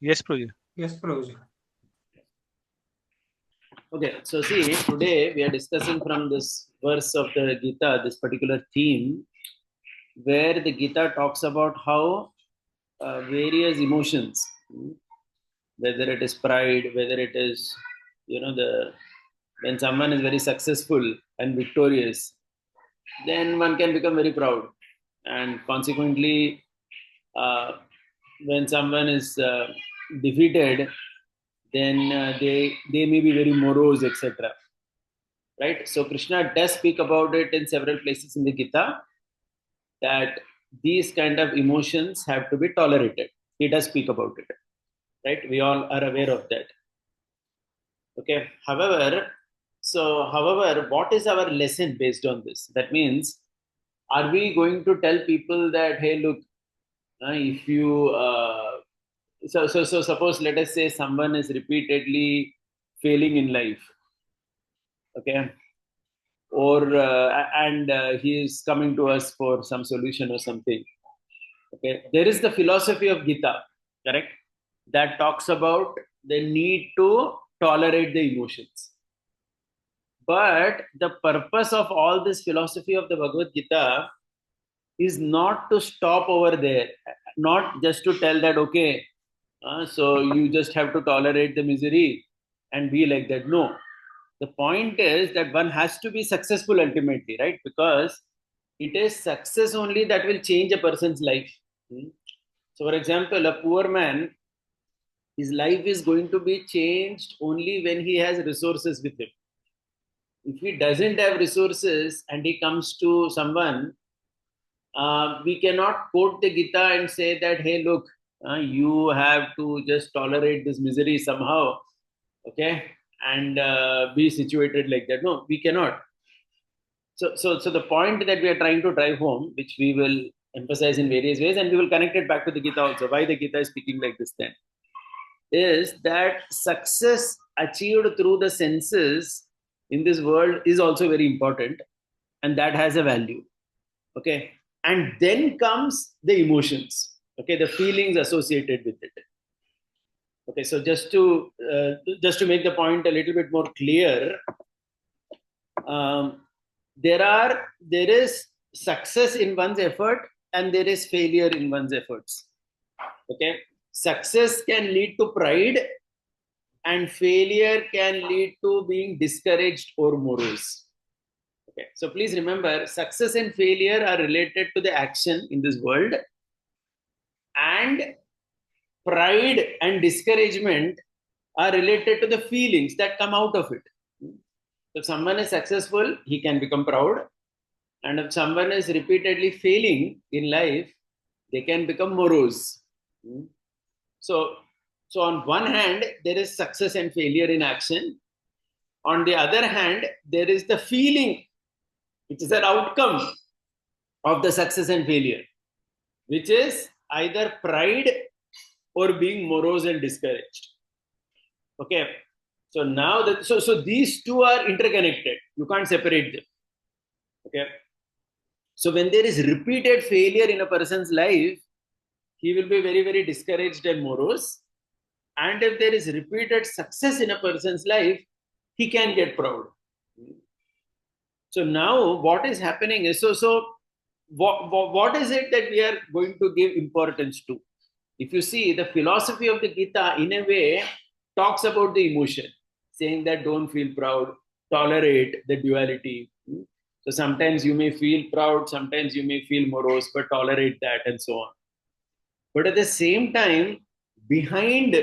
Yes, Prabhu. Yes, Prabhuji. Okay, so see, today we are discussing from this verse of the Gita, this particular theme, where the Gita talks about how various emotions, whether it is pride, whether it is, when someone is very successful and victorious, then one can become very proud. And consequently, uh, when someone is defeated, then they may be very morose, etc. Right? So Krishna does speak about it in several places in the Gita that these kind of emotions have to be tolerated. He does speak about it, right? We all are aware of that. Okay. However, what is our lesson based on this? That means, are we going to tell people that, hey, look, if you so suppose, let us say someone is repeatedly failing in life, okay, or and he is coming to us for some solution or something. Okay, there is the philosophy of Gita, correct, that talks about the need to tolerate the emotions. But the purpose of all this philosophy of the Bhagavad Gita is not to stop over there, not just to tell that, okay, so you just have to tolerate the misery and be like that. No, the point is that one has to be successful ultimately, right? Because it is success only that will change a person's life. So, for example, a poor man, his life is going to be changed only when he has resources with him. If he doesn't have resources and he comes to someone, we cannot quote the Gita and say that, hey, look, you have to just tolerate this misery somehow, okay, and be situated like that. No, we cannot. So the point that we are trying to drive home, which we will emphasize in various ways, and we will connect it back to the Gita also, why the Gita is speaking like this then, is that success achieved through the senses in this world is also very important, and that has a value. Okay, and then comes the emotions, okay, the feelings associated with it. Okay, so just to make the point a little bit more clear, um, there is success in one's effort and there is failure in one's efforts. Okay, success can lead to pride and failure can lead to being discouraged or morose. Okay, so please remember, success and failure are related to the action in this world, and pride and discouragement are related to the feelings that come out of it. If someone is successful, he can become proud, and if someone is repeatedly failing in life, they can become morose. So, so on one hand, there is success and failure in action. On the other hand, there is the feeling, which is an outcome of the success and failure, which is either pride or being morose and discouraged. Okay, so now so these two are interconnected. You can't separate them. Okay, so when there is repeated failure in a person's life, he will be very, very discouraged and morose. And if there is repeated success in a person's life, he can get proud. So now what is happening is, what is it that we are going to give importance to? If you see, the philosophy of the Gita in a way talks about the emotion, saying that don't feel proud, tolerate the duality. So sometimes you may feel proud, sometimes you may feel morose, but tolerate that and so on. But at the same time, behind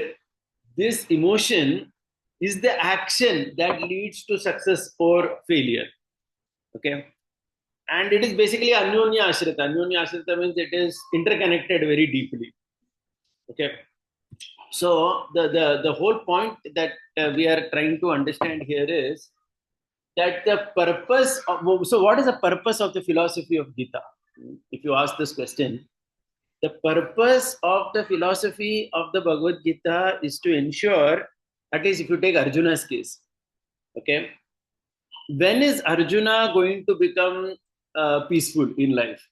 this emotion is the action that leads to success or failure. Okay. And it is basically Anyonya Ashrita. Anyonya Ashrita means it is interconnected very deeply. Okay. So the whole point that we are trying to understand here is that the purpose of, so what is the purpose of the philosophy of Gita? If you ask this question, the purpose of the philosophy of the Bhagavad Gita is to ensure, at least if you take Arjuna's case, okay, when is Arjuna going to become peaceful in life?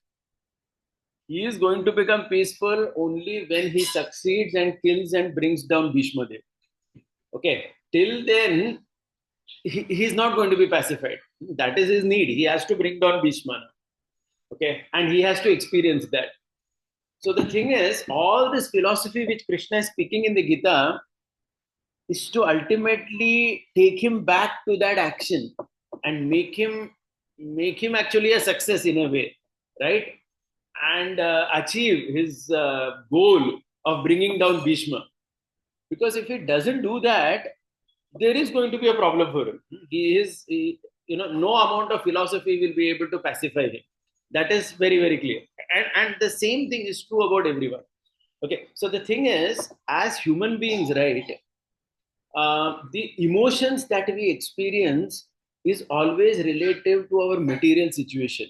He is going to become peaceful only when he succeeds and kills and brings down Bhishma Dev. Okay, till then, he's not going to be pacified. That is his need. He has to bring down Bhishma. Okay, and he has to experience that. So the thing is, all this philosophy which Krishna is speaking in the Gita is to ultimately take him back to that action and make him actually a success in a way, right? And achieve his goal of bringing down Bhishma. Because if he doesn't do that, there is going to be a problem for him. No amount of philosophy will be able to pacify him. That is very, very clear. And the same thing is true about everyone. Okay, so the thing is, as human beings, right, the emotions that we experience is always relative to our material situation.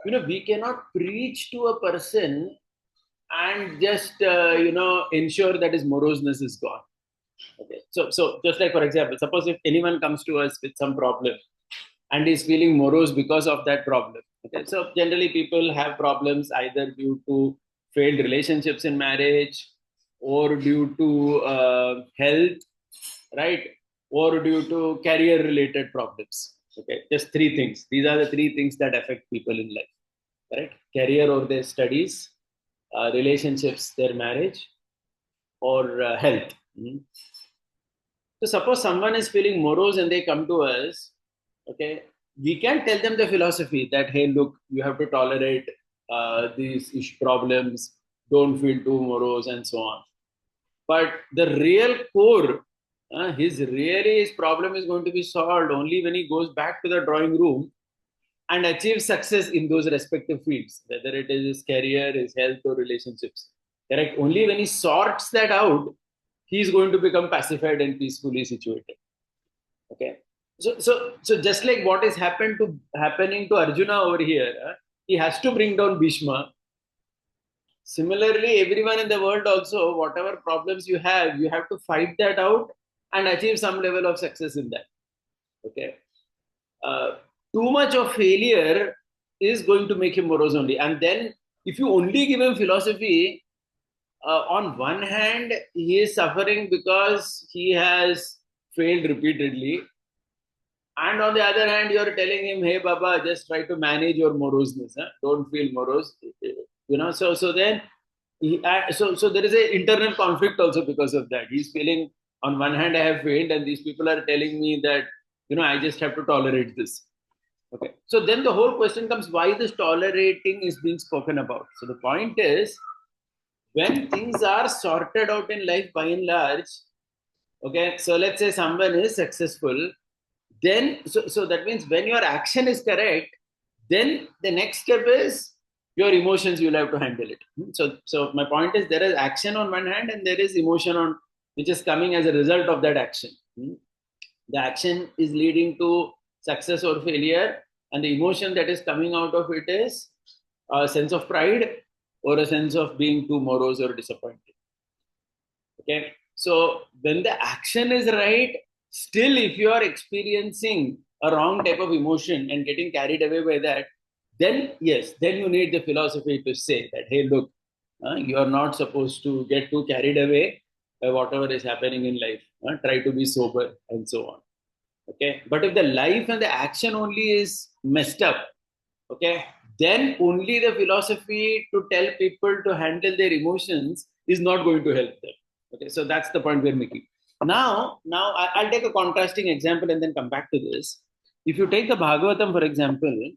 We cannot preach to a person and just ensure that his moroseness is gone. Okay, so just like, for example, suppose if anyone comes to us with some problem and is feeling morose because of that problem. Okay, so generally people have problems either due to failed relationships in marriage, or due to health, right, or due to career related problems. Okay, just three things. These are the three things that affect people in life, right? Career or their studies, relationships, their marriage, or health. So suppose someone is feeling morose and they come to us. Okay, we can tell them the philosophy that, hey, look, you have to tolerate these problems, don't feel too morose, and so on. But the real core, his problem is going to be solved only when he goes back to the drawing room and achieves success in those respective fields, whether it is his career, his health, or relationships. Correct? Only when he sorts that out, he is going to become pacified and peacefully situated. Okay. So just like what is happening to Arjuna over here, he has to bring down Bhishma. Similarly, everyone in the world also, whatever problems you have to fight that out and achieve some level of success in that. Okay. Uh, Too much of failure is going to make him morose only. And then, if you only give him philosophy, on one hand, he is suffering because he has failed repeatedly. And on the other hand, you're telling him, hey, Baba, just try to manage your moroseness. Huh? Don't feel morose. So then, so there is an internal conflict also because of that. He's feeling, on one hand, I have failed, and these people are telling me that, I just have to tolerate this. Okay. So then the whole question comes, why this tolerating is being spoken about? So the point is, when things are sorted out in life by and large, okay, so let's say someone is successful, then so that means when your action is correct, then the next step is your emotions, you'll have to handle it. So my point is, there is action on one hand and there is emotion on which is coming as a result of that action. The action is leading to success or failure, and the emotion that is coming out of it is a sense of pride or a sense of being too morose or disappointed. Okay, so when the action is right, still if you are experiencing a wrong type of emotion and getting carried away by that, then yes, then you need the philosophy to say that, hey, look, you are not supposed to get too carried away by whatever is happening in life. Try to be sober and so on. Okay, but if the life and the action only is messed up, okay, then only the philosophy to tell people to handle their emotions is not going to help them. Okay, so that's the point we're making. Now I'll take a contrasting example and then come back to this. If you take the Bhagavatam, for example,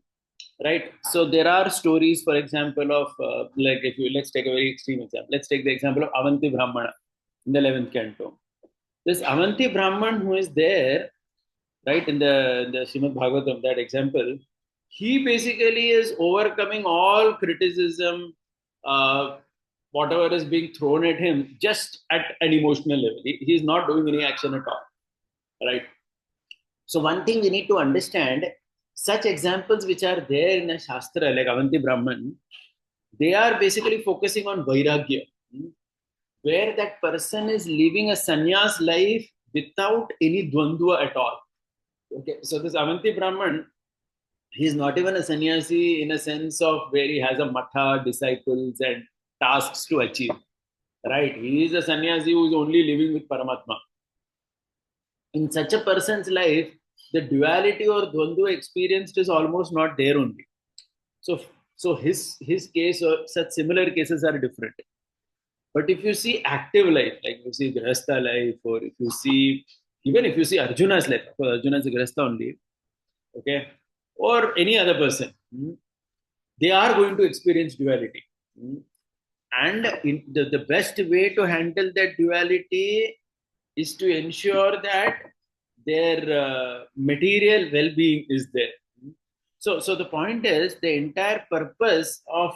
right? So there are stories, for example, of let's take a very extreme example. Let's take the example of Avanti Brahmana in the 11th canto. This Avanti Brahman who is there, right, in the Srimad Bhagavatam, that example, he basically is overcoming all criticism, whatever is being thrown at him, just at an emotional level. He's not doing any action at all, right? So one thing we need to understand, such examples which are there in the Shastra, like Avanti Brahman, they are basically focusing on Vairagya, where that person is living a sannyas life without any dvandva at all. Okay, so this Avanti Brahman, He's not even a sannyasi in a sense of where he has a matha, disciples, and tasks to achieve. Right? He is a sannyasi who is only living with Paramatma. In such a person's life, the duality or dvandva experienced is almost not there only. So, so his case or such similar cases are different. But if you see active life, like you see Grihastha life, or if you see even if you see Arjuna's life, because Arjuna is a Grihastha only, okay, or any other person, they are going to experience duality. And the best way to handle that duality is to ensure that their material well-being is there. So the point is, the entire purpose of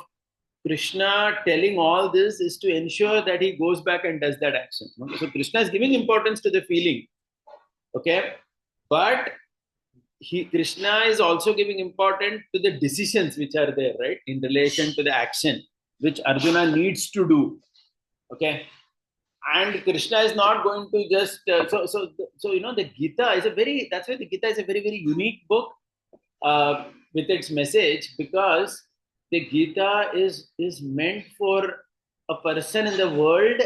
Krishna telling all this is to ensure that he goes back and does that action. Okay? So Krishna is giving importance to the feeling, okay, but Krishna is also giving importance to the decisions which are there, right, in relation to the action which Arjuna needs to do. Okay, and Krishna is not going to just so the Gita is a very, that's why the Gita is a very unique book with its message, because the Gita is meant for a person in the world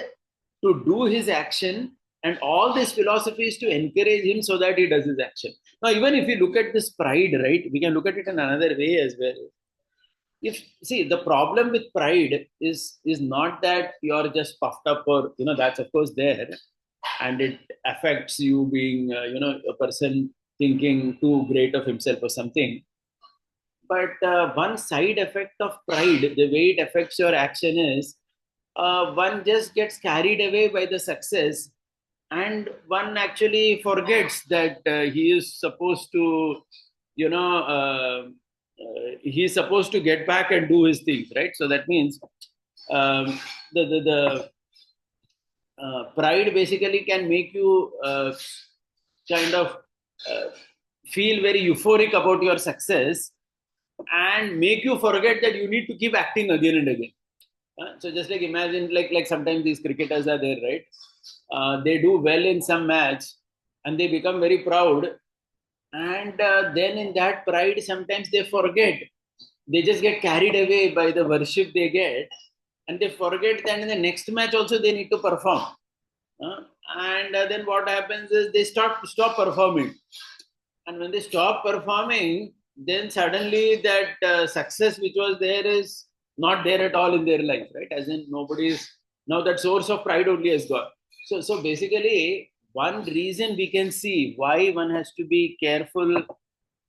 to do his action, and all this philosophy is to encourage him so that he does his action. Now, even if you look at this pride, right, we can look at it in another way as well. If see, the problem with pride is not that you're just puffed up, or that's of course there, and it affects you being a person thinking too great of himself or something. But one side effect of pride, the way it affects your action is, one just gets carried away by the success, and one actually forgets that he is supposed to, he's supposed to get back and do his things, right? So that means um, the pride basically can make you kind of uh, feel very euphoric about your success, and make you forget that you need to keep acting again and again. So just like imagine, like sometimes these cricketers are there, right? They do well in some match, and they become very proud, and then in that pride, sometimes they forget. They just get carried away by the worship they get, and they forget that in the next match also they need to perform. And then what happens is they stop performing, and when they stop performing, then suddenly that success which was there is not there at all in their life, right? As in, nobody's now, that source of pride only has gone. So basically, one reason we can see why one has to be careful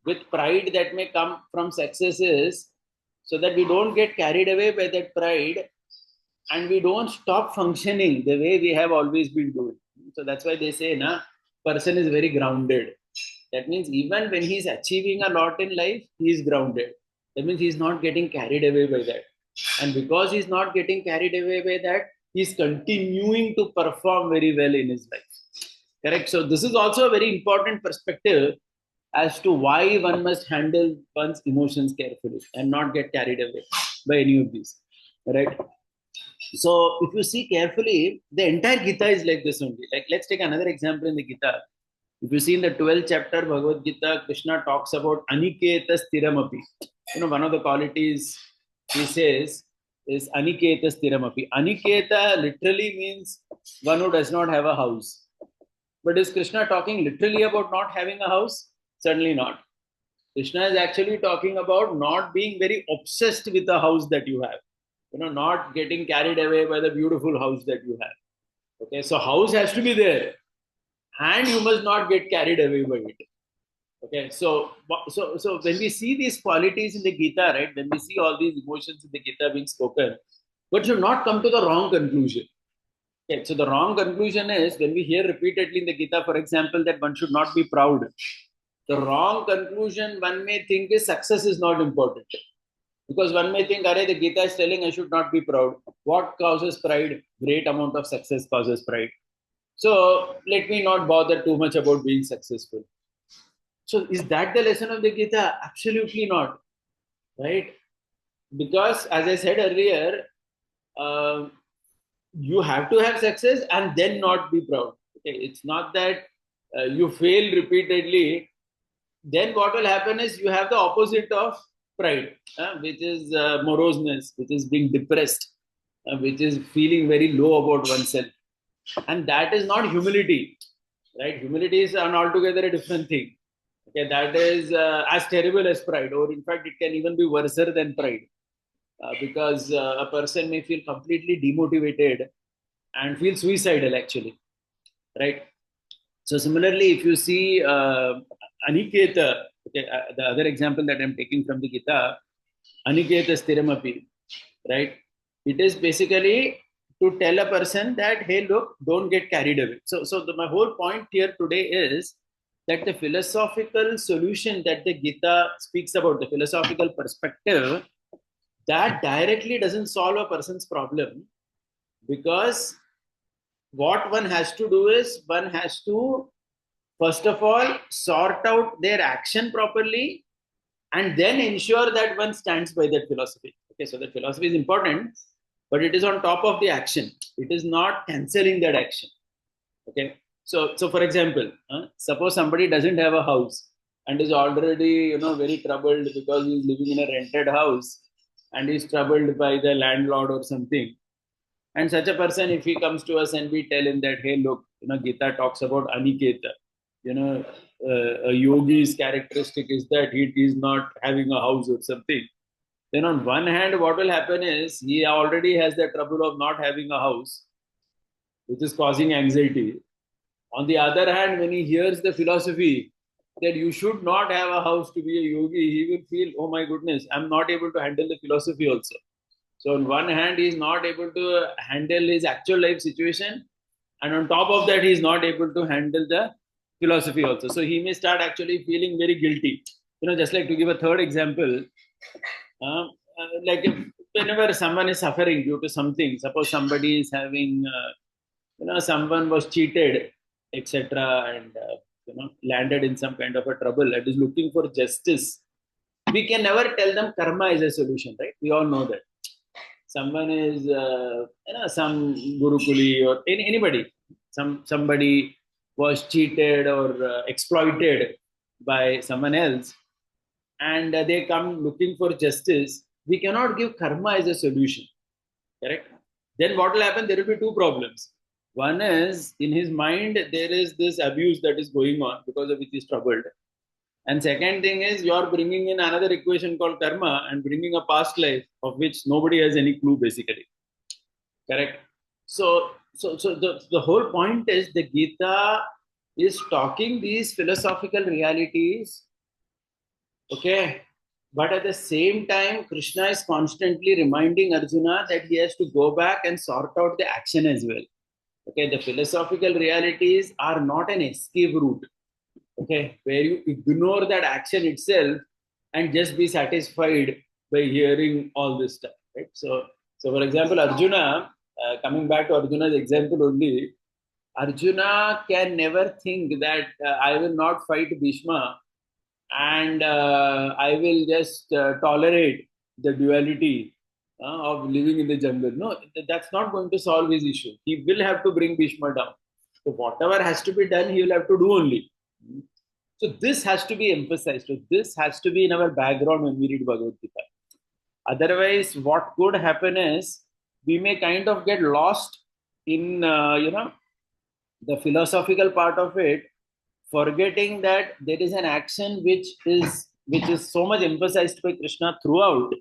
with pride that may come from success is so that we don't get carried away by that pride, and we don't stop functioning the way we have always been doing. So that's why they say, na, person is very grounded. That means even when he's achieving a lot in life, he is grounded. That means he's not getting carried away by that. And because he's not getting carried away by that, he's continuing to perform very well in his life. Correct? So this is also a very important perspective as to why one must handle one's emotions carefully and not get carried away by any of these. Right? So if you see carefully, the entire Gita is like this only. Like, let's take another example in the Gita. If you see in the 12th chapter Bhagavad Gita, Krishna talks about Aniketa Sthiramapi. One of the qualities he says is Aniketa Sthiramapi. Aniketa literally means one who does not have a house. But is Krishna talking literally about not having a house? Certainly not. Krishna is actually talking about not being very obsessed with the house that you have. Not getting carried away by the beautiful house that you have. Okay, so house has to be there, and you must not get carried away by it. Okay, so when we see these qualities in the Gita, right, when we see all these emotions in the Gita being spoken, but should not come to the wrong conclusion. Okay, so the wrong conclusion is when we hear repeatedly in the Gita, for example, that one should not be proud. The wrong conclusion one may think is success is not important. Because one may think, the Gita is telling I should not be proud. What causes pride? Great amount of success causes pride. So let me not bother too much about being successful. So is that the lesson of the Gita? Absolutely not. Right? Because as I said earlier, you have to have success and then not be proud. Okay? It's not that you fail repeatedly then what will happen is you have the opposite of pride, which is moroseness, which is being depressed, which is feeling very low about oneself. And that is not humility, right? Humility is an altogether a different thing. Okay, that is as terrible as pride, or in fact, it can even be worse than pride, because a person may feel completely demotivated and feel suicidal actually, right? So similarly, if you see Aniketa, okay, the other example that I'm taking from the Gita, Aniketa Sthiramapi, right? It is basically to tell a person that, hey, look, don't get carried away. My whole point here today is that the philosophical solution that the Gita speaks about, the philosophical perspective, that directly doesn't solve a person's problem, because what one has to do is one has to first of all sort out their action properly and then ensure that one stands by that philosophy. Okay, so that philosophy is important, but it is on top of the action. It is not canceling that action. Okay, so for example, suppose somebody doesn't have a house and is already very troubled because he's living in a rented house and is troubled by the landlord or something. And such a person, if he comes to us and we tell him that, hey, look, Gita talks about Aniketa, a yogi's characteristic is that he is not having a house or something. Then on one hand, what will happen is he already has the trouble of not having a house, which is causing anxiety. On the other hand, when he hears the philosophy that you should not have a house to be a yogi, he will feel, oh my goodness, I'm not able to handle the philosophy also. So on one hand, he is not able to handle his actual life situation, and on top of that, he is not able to handle the philosophy also. So he may start actually feeling very guilty. Just like to give a third example, like whenever someone is suffering due to something, suppose somebody is having, someone was cheated, etc., and landed in some kind of a trouble and is looking for justice. We can never tell them karma is a solution, right? We all know that. Someone is some gurukuli or anybody, somebody was cheated or exploited by someone else, and they come looking for justice. We cannot give karma as a solution, correct? Then what will happen? There will be two problems. One is, in his mind there is this abuse that is going on because of which he is troubled. And second thing is, you are bringing in another equation called karma and bringing a past life of which nobody has any clue, basically. Correct? So the whole point is the Gita is talking these philosophical realities, okay? But at the same time, Krishna is constantly reminding Arjuna that he has to go back and sort out the action as well. Okay, the philosophical realities are not an escape route, okay, where you ignore that action itself and just be satisfied by hearing all this stuff, right? So for example, Arjuna, coming back to Arjuna's example only, Arjuna can never think that I will not fight Bhishma and I will just tolerate the duality of living in the jungle. No, that's not going to solve his issue. He will have to bring Bhishma down. So whatever has to be done, he will have to do only. So this has to be emphasized. So this has to be in our background when we read Bhagavad Gita. Otherwise, what could happen is we may kind of get lost in the philosophical part of it, forgetting that there is an action which is so much emphasized by Krishna throughout,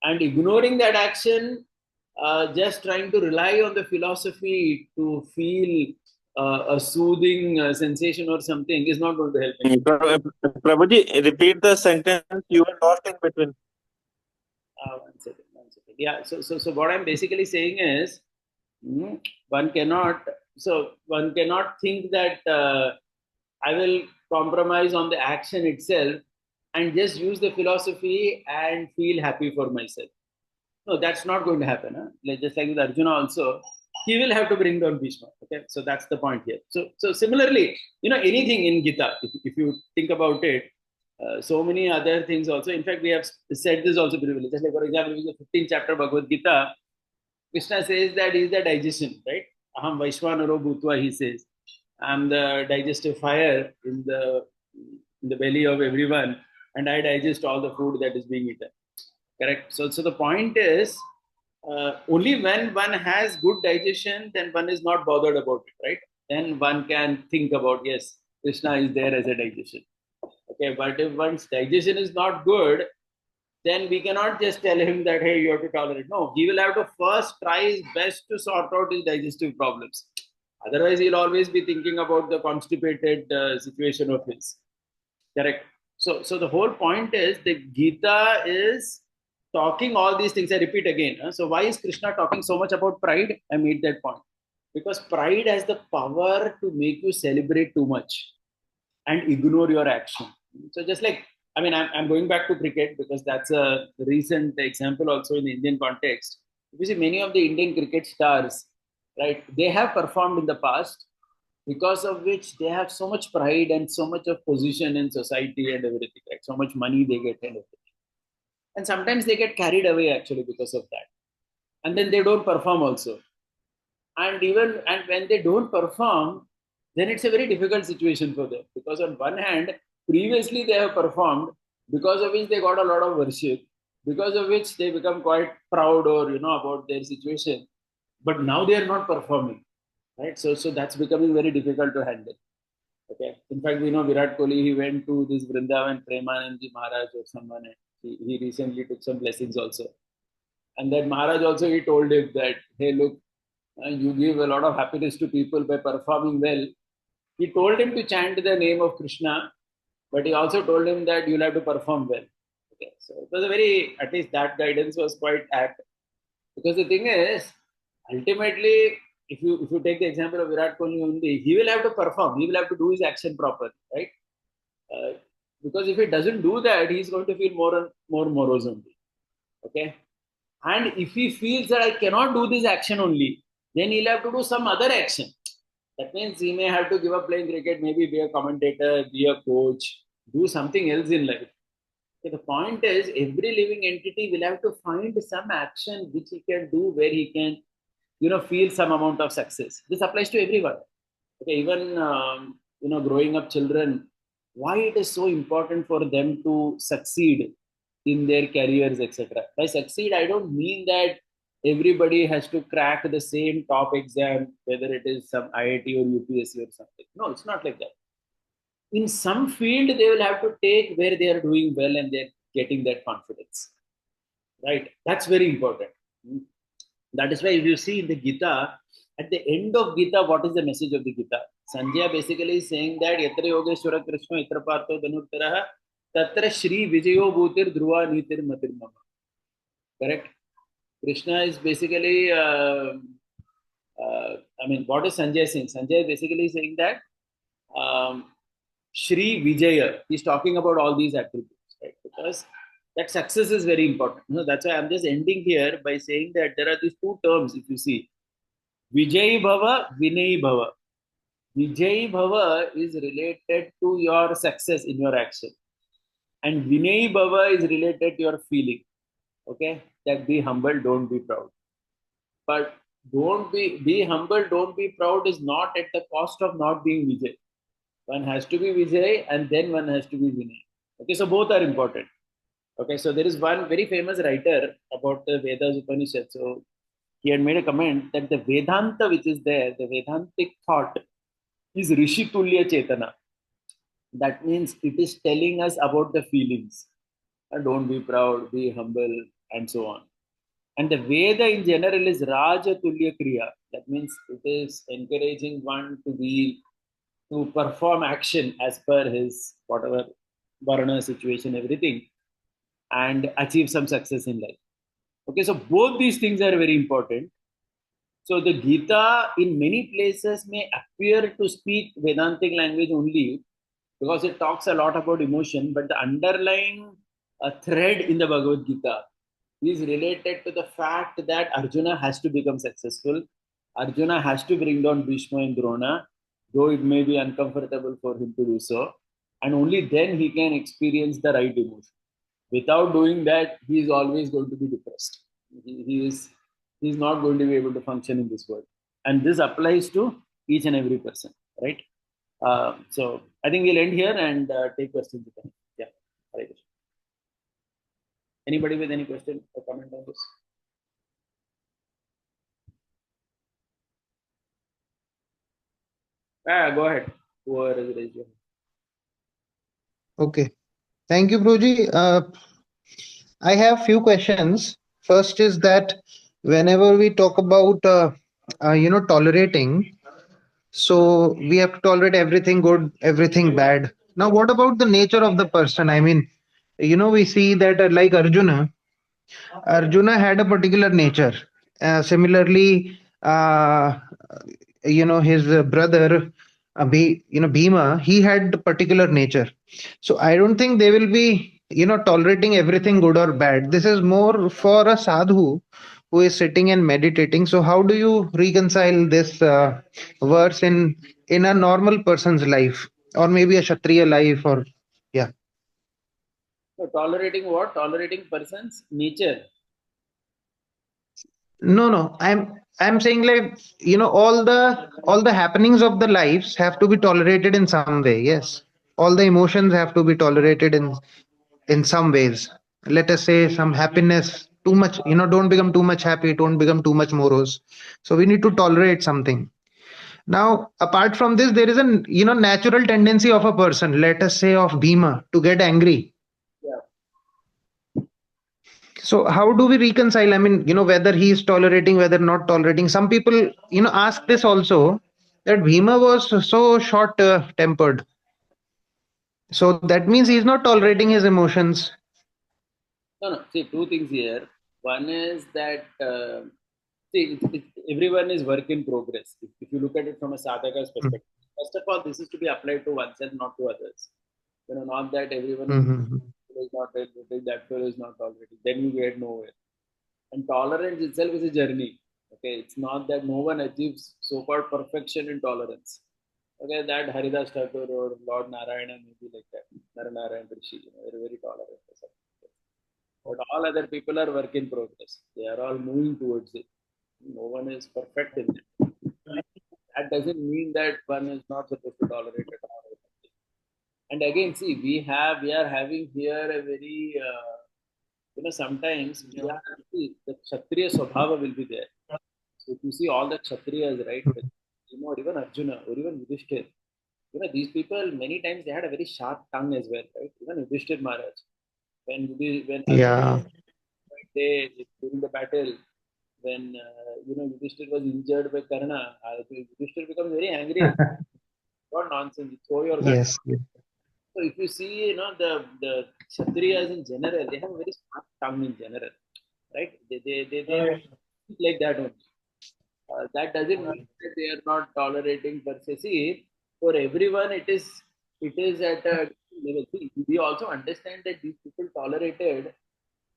and ignoring that action, just trying to rely on the philosophy to feel a soothing sensation or something is not going to help anyone. Prabhuji, repeat the sentence. You were lost in between. One second. Yeah. So what I'm basically saying is, one cannot. So one cannot think that I will compromise on the action itself and just use the philosophy and feel happy for myself. No, that's not going to happen. Huh? Like, just like with Arjuna also, he will have to bring down Bhishma. Okay, so that's the point here. So similarly, anything in Gita, if you think about it, so many other things also. In fact, we have said this also previously. Just like, for example, in the 15th chapter of Bhagavad Gita, Krishna says that he is the digestion, right? Aham Vaishwanaro Bhutva, he says. I'm the digestive fire in the in the belly of everyone, and I digest all the food that is being eaten. Correct. So the point is, only when one has good digestion, then one is not bothered about it, right? Then one can think about, yes, Krishna is there as a digestion. Okay, but if one's digestion is not good, then we cannot just tell him that, hey, you have to tolerate. No, he will have to first try his best to sort out his digestive problems. Otherwise, he'll always be thinking about the constipated situation of his. Correct. So the whole point is the Gita is talking all these things. I repeat again. So why is Krishna talking so much about pride? I made that point. Because pride has the power to make you celebrate too much and ignore your action. So just like, I mean, I'm going back to cricket because that's a recent example also in the Indian context. If you see many of the Indian cricket stars, right, they have performed in the past because of which they have so much pride and so much of position in society and everything, right? So much money they get and everything. And sometimes they get carried away actually because of that. And then they don't perform also. And when they don't perform, then it's a very difficult situation for them. Because on one hand, previously they have performed, because of which they got a lot of worship, because of which they become quite proud or about their situation. But now they are not performing. Right? So that's becoming very difficult to handle. Okay. In fact, we know Virat Kohli, he went to this Vrindavan Premanandji Maharaj or someone, and he recently took some blessings also. And then Maharaj also, he told him that, hey, look, you give a lot of happiness to people by performing well. He told him to chant the name of Krishna, but he also told him that you'll have to perform well. Okay. So it was a very, at least that guidance was quite apt. Because the thing is, ultimately, if you take the example of Virat Kohli only, he will have to perform. He will have to do his action properly, right? Because if he doesn't do that, he's going to feel more and more morose only. Okay. And if he feels that I cannot do this action only, then he'll have to do some other action. That means he may have to give up playing cricket, maybe be a commentator, be a coach, do something else in life. So the point is, every living entity will have to find some action which he can do where he can, feel some amount of success. This applies to everyone. Okay, even growing up children, why it is so important for them to succeed in their careers, etc. By succeed, I don't mean that everybody has to crack the same top exam, whether it is some IIT or UPSC or something. No, it's not like that. In some field, they will have to take where they are doing well and they're getting that confidence. Right? That's very important. That is why if you see in the Gita, at the end of Gita, what is the message of the Gita? Sanjaya basically is saying that Yatra Yogeshwara Krishna Yatra Partho Dhanuttaraha Tatra Shri Vijayo Bhutir Dhruva Nitir Matir Mama. Correct? Krishna is basically, what is Sanjay saying? Sanjay is basically saying that Shri Vijaya, he's talking about all these attributes, right? Because that success is very important. That's why I'm just ending here by saying that there are these two terms, if you see. Vijay Bhava, Vinay Bhava. Vijay Bhava is related to your success in your action. And Vinay Bhava is related to your feeling. Okay? That be humble, don't be proud. But be humble, don't be proud is not at the cost of not being Vijay. One has to be Vijay and then one has to be Vinay. Okay, so both are important. Okay, so there is one very famous writer about the Vedas Upanishad. So he had made a comment that the Vedanta which is there, the Vedantic thought, is Rishi Tulya Chetana. That means it is telling us about the feelings. Don't be proud, be humble, and so on. And the Veda in general is Raja Tulya Kriya. That means it is encouraging one to perform action as per his whatever Varna situation, everything, and achieve some success in life. Okay, so both these things are very important. So the Gita in many places may appear to speak Vedantic language only because it talks a lot about emotion, but the underlying thread in the Bhagavad Gita is related to the fact that Arjuna has to become successful. Arjuna has to bring down Bhishma and Drona, though it may be uncomfortable for him to do so. And only then he can experience the right emotion. Without doing that, he is always going to be depressed. He's not going to be able to function in this world. And this applies to each and every person, right? So I think we'll end here and take questions. Yeah. Hare Krishna. Anybody with any question or comment on this? Go ahead. Whoever is raised your hand. Okay. Thank you, Broji. I have few questions. First is that whenever we talk about, tolerating, so we have to tolerate everything good, everything bad. Now, what about the nature of the person? I mean, we see that like Arjuna had a particular nature. Similarly, his brother, Bhima, he had particular nature. So I don't think they will be, tolerating everything good or bad. This is more for a sadhu who is sitting and meditating. So how do you reconcile this verse in a normal person's life, or maybe a Kshatriya life, or yeah? So tolerating what? Tolerating person's nature. No, no. I'm saying like all the happenings of the lives have to be tolerated in some way. Yes, all the emotions have to be tolerated in some ways. Let us say some happiness. Too much, don't become too much happy. Don't become too much morose. So we need to tolerate something. Now, apart from this, there is a natural tendency of a person. Let us say of Bhima to get angry. Yeah. So how do we reconcile? I mean, whether he is tolerating, whether not tolerating. Some people, ask this also, that Bhima was so short tempered. So that means he's not tolerating his emotions. No, no. See, two things here. One is that everyone is work in progress. If you look at it from a sadhaka's perspective, first of all, this is to be applied to oneself, not to others. Not that everyone Mm-hmm. is not tolerating, that fellow is not tolerating. Then you get nowhere. And tolerance itself is a journey. Okay, it's not that no one achieves so-called perfection in tolerance. Okay, that Haridas Thakur or Lord Narayana may be like that. Narayana Rishi, very, very tolerant. But all other people are work in progress. They are all moving towards it. No one is perfect in it. That doesn't mean that one is not supposed to tolerate at all. And again, see, we are having here a very sometimes we are see, the Kshatriya Swabhava will be there. So if you see all the Kshatriyas, right? Even Arjuna or even Yudhishthir, these people many times they had a very sharp tongue as well, right? Even Yudhishthir Maharaj, when Yeah. they during the battle, when Yudhishthir was injured by Karna, Yudhishthir becomes very angry. What nonsense! You throw your gun. Yes. Yes. So if you see, the Kshatriyas in general, they have a very sharp tongue in general, right? They speak like that only. That doesn't mean that they are not tolerating per se. See, for everyone, it is at a level. See, we also understand that these people tolerated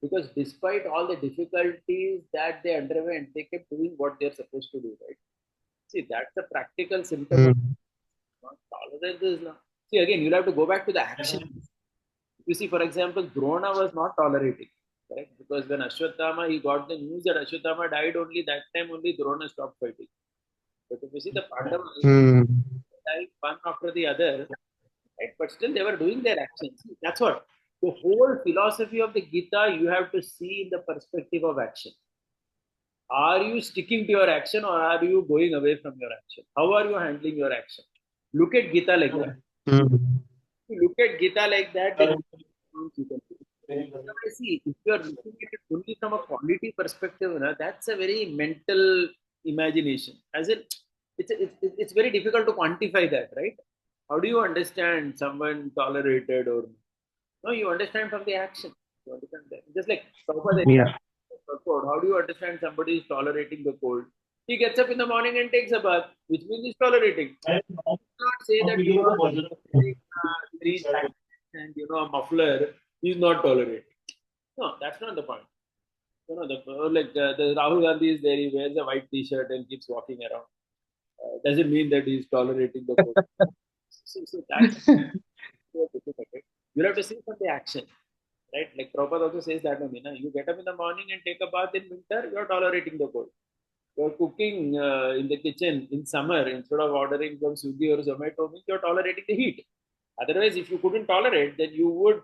because despite all the difficulties that they underwent, they kept doing what they're supposed to do, right? See, that's the practical symptom of Mm. not tolerance is not. See, again, you'll have to go back to the action. You see, for example, Drona was not tolerating, right? Because when Ashwatthama, he got the news that Ashwatthama died, only that time only Drona stopped fighting. But if you see the Pandavas, Mm. died one after the other, right? But still they were doing their actions. That's what. The whole philosophy of the Gita, you have to see in the perspective of action. Are you sticking to your action or are you going away from your action? How are you handling your action? Look at Gita like that. Mm. If you look at Gita like that, then you can do. Otherwise, see, if you are looking at it only from a quality perspective, that's a very mental imagination. As in, it's very difficult to quantify that, right? How do you understand someone tolerated or no? You understand from the action. You understand that. Just like Prabhupada, Yeah. how do you understand somebody is tolerating the cold? He gets up in the morning and takes a bath, which means he's tolerating. Do not say that because wearing three jackets and a muffler, he's not tolerating. No, that's not the point. The Rahul Gandhi is there. He wears a white T-shirt and keeps walking around. Doesn't mean that he's tolerating the cold. So that's so difficult. Right? You'll have to see from the action, right? Like Prabhupada also says that only. You get up in the morning and take a bath in winter, you're tolerating the cold. You're cooking in the kitchen in summer instead of ordering from Swiggy or Zomato, means you're tolerating the heat. Otherwise, if you couldn't tolerate, then you would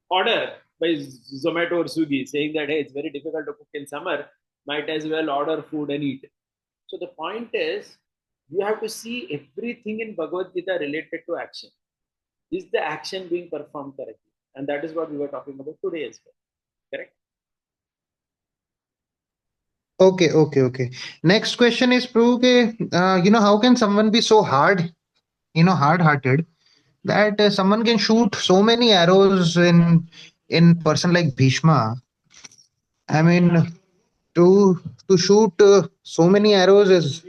order by Zomato or Swiggy, saying that hey, it's very difficult to cook in summer. Might as well order food and eat. So the point is, you have to see everything in Bhagavad Gita related to action. Is the action being performed correctly? And that is what we were talking about today as well. Correct? Okay. Next question is, Prabhu, how can someone be so hard-hearted that someone can shoot so many arrows in person like Bhishma? I mean, to shoot so many arrows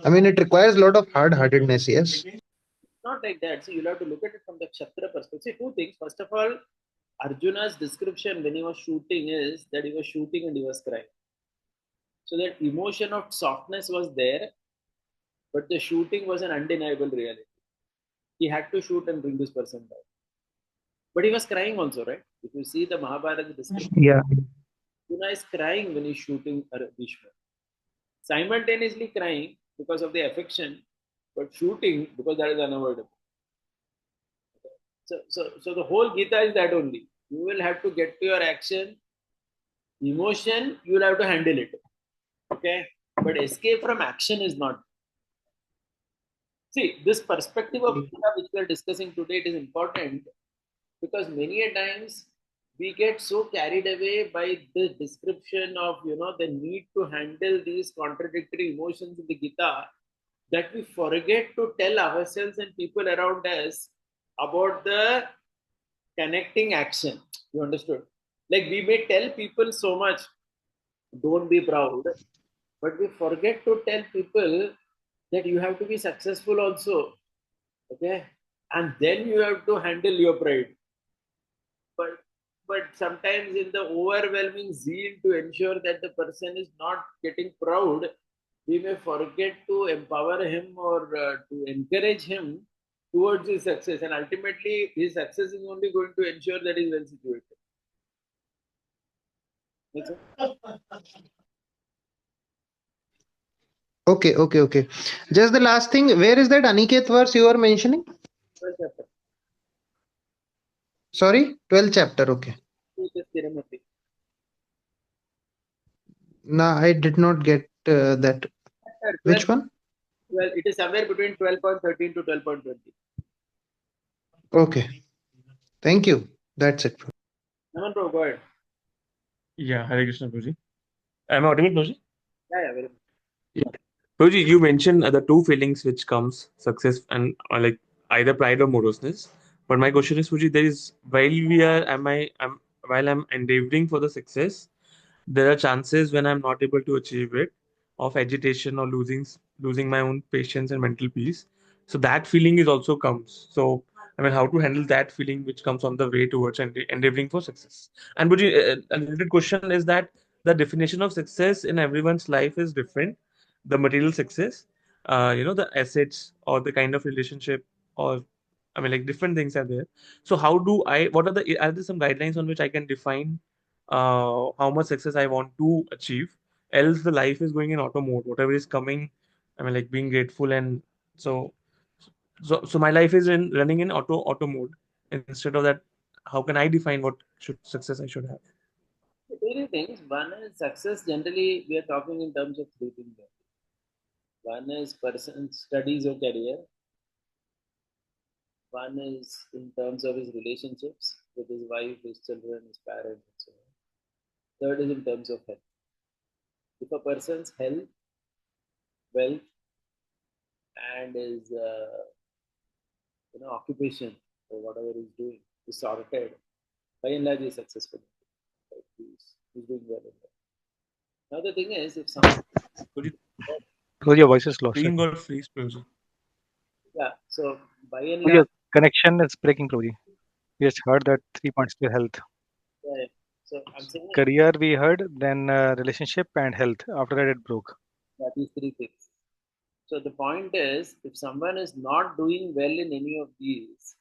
it requires a lot of hard-heartedness. Yes. Not like that. See, you'll have to look at it from the Kshatriya perspective. See, two things. First of all, Arjuna's description when he was shooting is that he was shooting and he was crying. So that emotion of softness was there, but the shooting was an undeniable reality. He had to shoot and bring this person down. But he was crying also, right? If you see the Mahabharata description, Yeah. Arjuna is crying when he's shooting Bhishma. Simultaneously crying because of the affection, but shooting because that is unavoidable. So the whole Gita is that only. You will have to get to your action, emotion, you will have to handle it. Okay? But escape from action is not. See, this perspective of Gita which we are discussing today, it is important because many a times we get so carried away by the description of the need to handle these contradictory emotions in the Gita that we forget to tell ourselves and people around us about the connecting action. You understood? Like we may tell people so much, don't be proud, but we forget to tell people that you have to be successful also. Okay? And then you have to handle your pride. But sometimes in the overwhelming zeal to ensure that the person is not getting proud, we may forget to empower him or to encourage him towards his success, and ultimately his success is only going to ensure that he's well situated. Makes sense? Okay. Just the last thing. Where is that Aniket verse you were mentioning? 12th chapter. Sorry, 12th chapter. Okay. It is Tirumati. No, I did not get that. Chapter 12, Which one? it is somewhere between 12.13 to 12.20. Okay. Thank you. That's it. Naman bro, go ahead. Yeah, Hare Krishna, Prabhuji. Am I audible, Prabhuji? Yeah, very much. Yeah. Prabhuji, you mentioned the two feelings which comes success and like either pride or moroseness. But my question is, Prabhuji, there is while I'm endeavoring for the success, there are chances when I'm not able to achieve it of agitation or losing my own patience and mental peace. So that feeling is also comes. So I mean, how to handle that feeling which comes on the way towards endeavoring for success. And Buji, a related question is that the definition of success in everyone's life is different. The material success, the assets or the kind of relationship, or I mean, like different things are there. So how do I? What are there some guidelines on which I can define how much success I want to achieve? Else the life is going in auto mode. Whatever is coming, I mean, like being grateful, and so so my life is in running in auto mode. Instead of that, how can I define what should success I should have? Three things. One is success. Generally, we are talking in terms of three things. One is person studies or career. One is in terms of his relationships with his wife, his children, his parents, and so on. Third is in terms of health. If a person's health, wealth, and his occupation or whatever he's doing is sorted, by and large, he's successful. Right? He's doing well in that. Now the thing is, if someone, Prabhuji, So your voice is lost screen again. got freeze, Prabhuji. yeah, so by and So your large, connection is breaking, Prabhuji. We just heard that 3 points to health. yeah, so I'm saying Career we heard, then relationship and health. After that it broke. that is three things. So the point is, if someone is not doing well in any of these,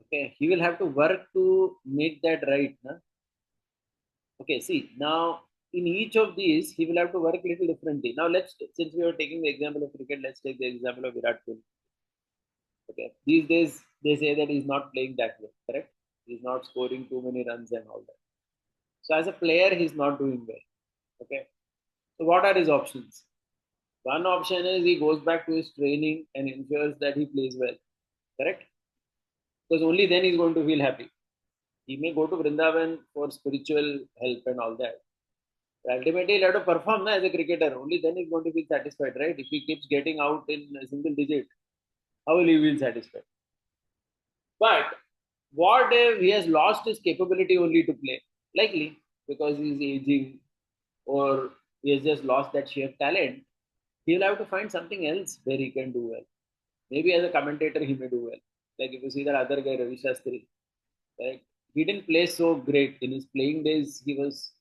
okay, he will have to work to make that right. Na? Okay, see, now in each of these, he will have to work a little differently. Now, since we are taking the example of cricket, let's take the example of Virat Kohli. Okay, these days they say that he's not playing that well, correct? He's not scoring too many runs and all that. So as a player, he's not doing well. Okay, so what are his options? One option is he goes back to his training and ensures that he plays well, correct? Because only then he's going to feel happy. He may go to Vrindavan for spiritual help and all that. But ultimately, he'll have to perform as a cricketer. Only then he's going to feel satisfied, right? If he keeps getting out in a single digit, how will he feel satisfied? But what if he has lost his capability only to play? Likely because he's aging or he has just lost that sheer talent. He'll have to find something else where he can do well. Maybe as a commentator, he may do well. Like if you see that other guy, Ravi Shastri, right? He didn't play so great in his playing days. He was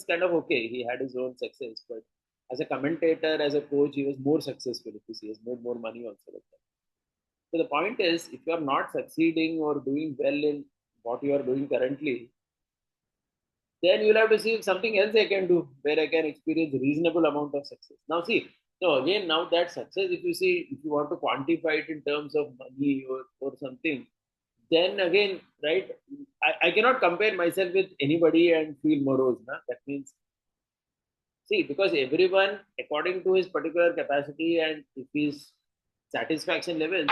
kind of okay. He had his own success, but as a commentator, as a coach, he was more successful. If you see, he has made more money also. Like that. So the point is, if you are not succeeding or doing well in what you are doing currently, then you'll have to see if something else I can do where I can experience reasonable amount of success. Now see, so again, now that success, if you see, if you want to quantify it in terms of money or something, then again, right, I cannot compare myself with anybody and feel morose. Na? That means, see, because everyone, according to his particular capacity and if his satisfaction levels,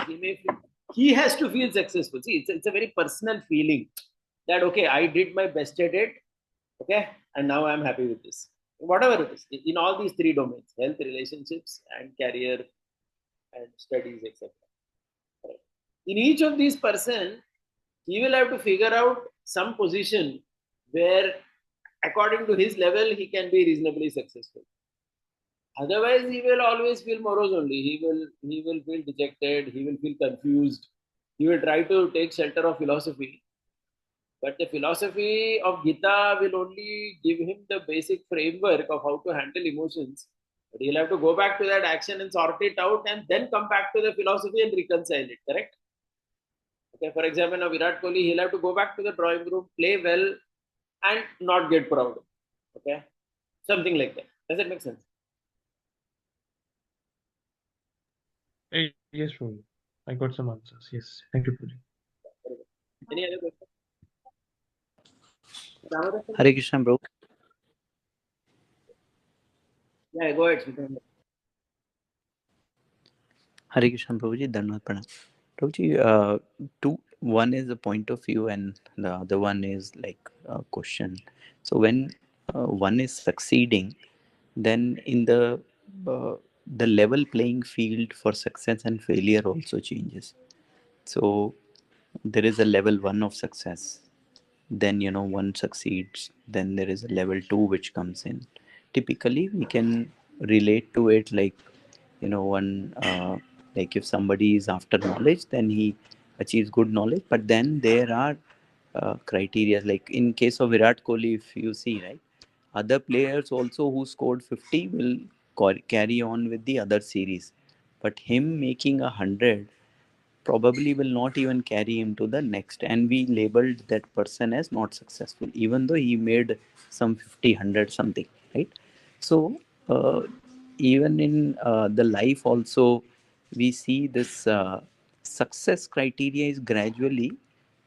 he has to feel successful. See, it's a very personal feeling that, okay, I did my best at it, okay, and now I'm happy with this. Whatever it is, in all these three domains, health, relationships, and career and studies, etc. In each of these person, he will have to figure out some position where according to his level he can be reasonably successful. Otherwise he will always feel morose only. He will feel dejected, he will feel confused, he will try to take shelter of philosophy, but the philosophy of Gita will only give him the basic framework of how to handle emotions, but he'll have to go back to that action and sort it out and then come back to the philosophy and reconcile it, correct? Okay, for example, now Virat Kohli, he'll have to go back to the drawing room, play well, and not get proud. Okay, something like that. Does it make sense? Yes, Prabhu. I got some answers. Yes. Thank you, Prabhu. Any other question? Ramadas? Hare Krishna, bro. Yeah, go ahead. Sridhar. Hare Krishna, Prabhuji. Dhanavad Pranam. Prabhuji, one is a point of view, and the other one is like a question. So when one is succeeding, then in the level playing field for success and failure also changes. So there is a level one of success, then one succeeds, then there is a level two which comes in. Typically we can relate to it like one like if somebody is after knowledge, then he achieves good knowledge, but then there are criteria. Like in case of Virat Kohli, if you see, right, other players also who scored 50 will carry on with the other series, but him making 100 probably will not even carry him to the next, and we labeled that person as not successful even though he made some 50 100 something, right? So even in the life also we see this success criteria is gradually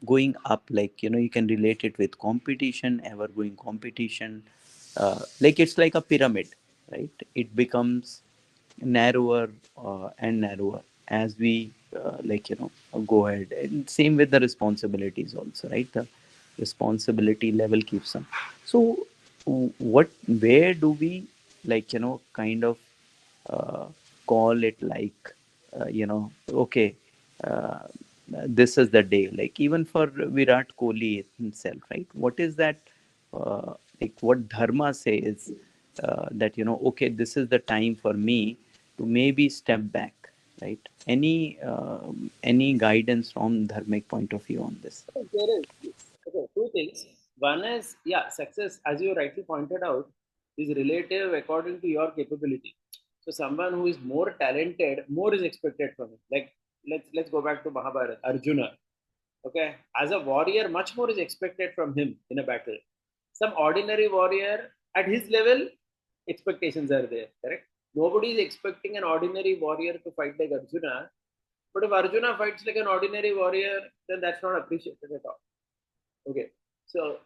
going up. Like you can relate it with competition, ever going competition. Like it's like a pyramid, right? It becomes narrower and narrower as we go ahead, and same with the responsibilities also, right? The responsibility level keeps on. So what where do we kind of uh, call it like okay, uh, this is the day, like even for Virat Kohli himself, right? What is that like what dharma says that okay, this is the time for me to maybe step back, right? Any guidance from dharmic point of view on this? There is. Okay, two things. One is, yeah, success, as you rightly pointed out, is relative according to your capability. So someone who is more talented, more is expected from him. Like let's go back to Mahabharata, Arjuna. Okay, as a warrior, much more is expected from him in a battle. Some ordinary warrior at his level, expectations are there. Correct. Nobody is expecting an ordinary warrior to fight like Arjuna, But if Arjuna fights like an ordinary warrior, then that's not appreciated at all. Okay, so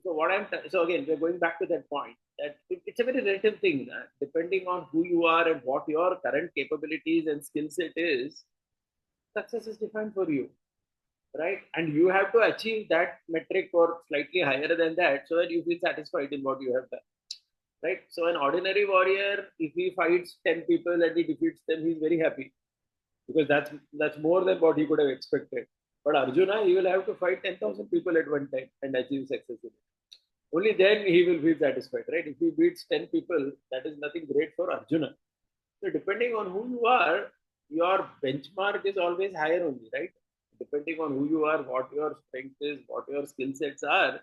so again, we're going back to that point that it's a very relative thing. Depending on who you are and what your current capabilities and skill set is, success is defined for you, right? And you have to achieve that metric or slightly higher than that so that you feel satisfied in what you have done, right? So an ordinary warrior, if he fights 10 people and he defeats them, he's very happy because that's more than what he could have expected. But Arjuna, he will have to fight 10,000 people at one time and achieve success in it. Only then he will feel satisfied, right? If he beats 10 people, that is nothing great for Arjuna. So depending on who you are, your benchmark is always higher only, right? Depending on who you are, what your strength is, what your skill sets are,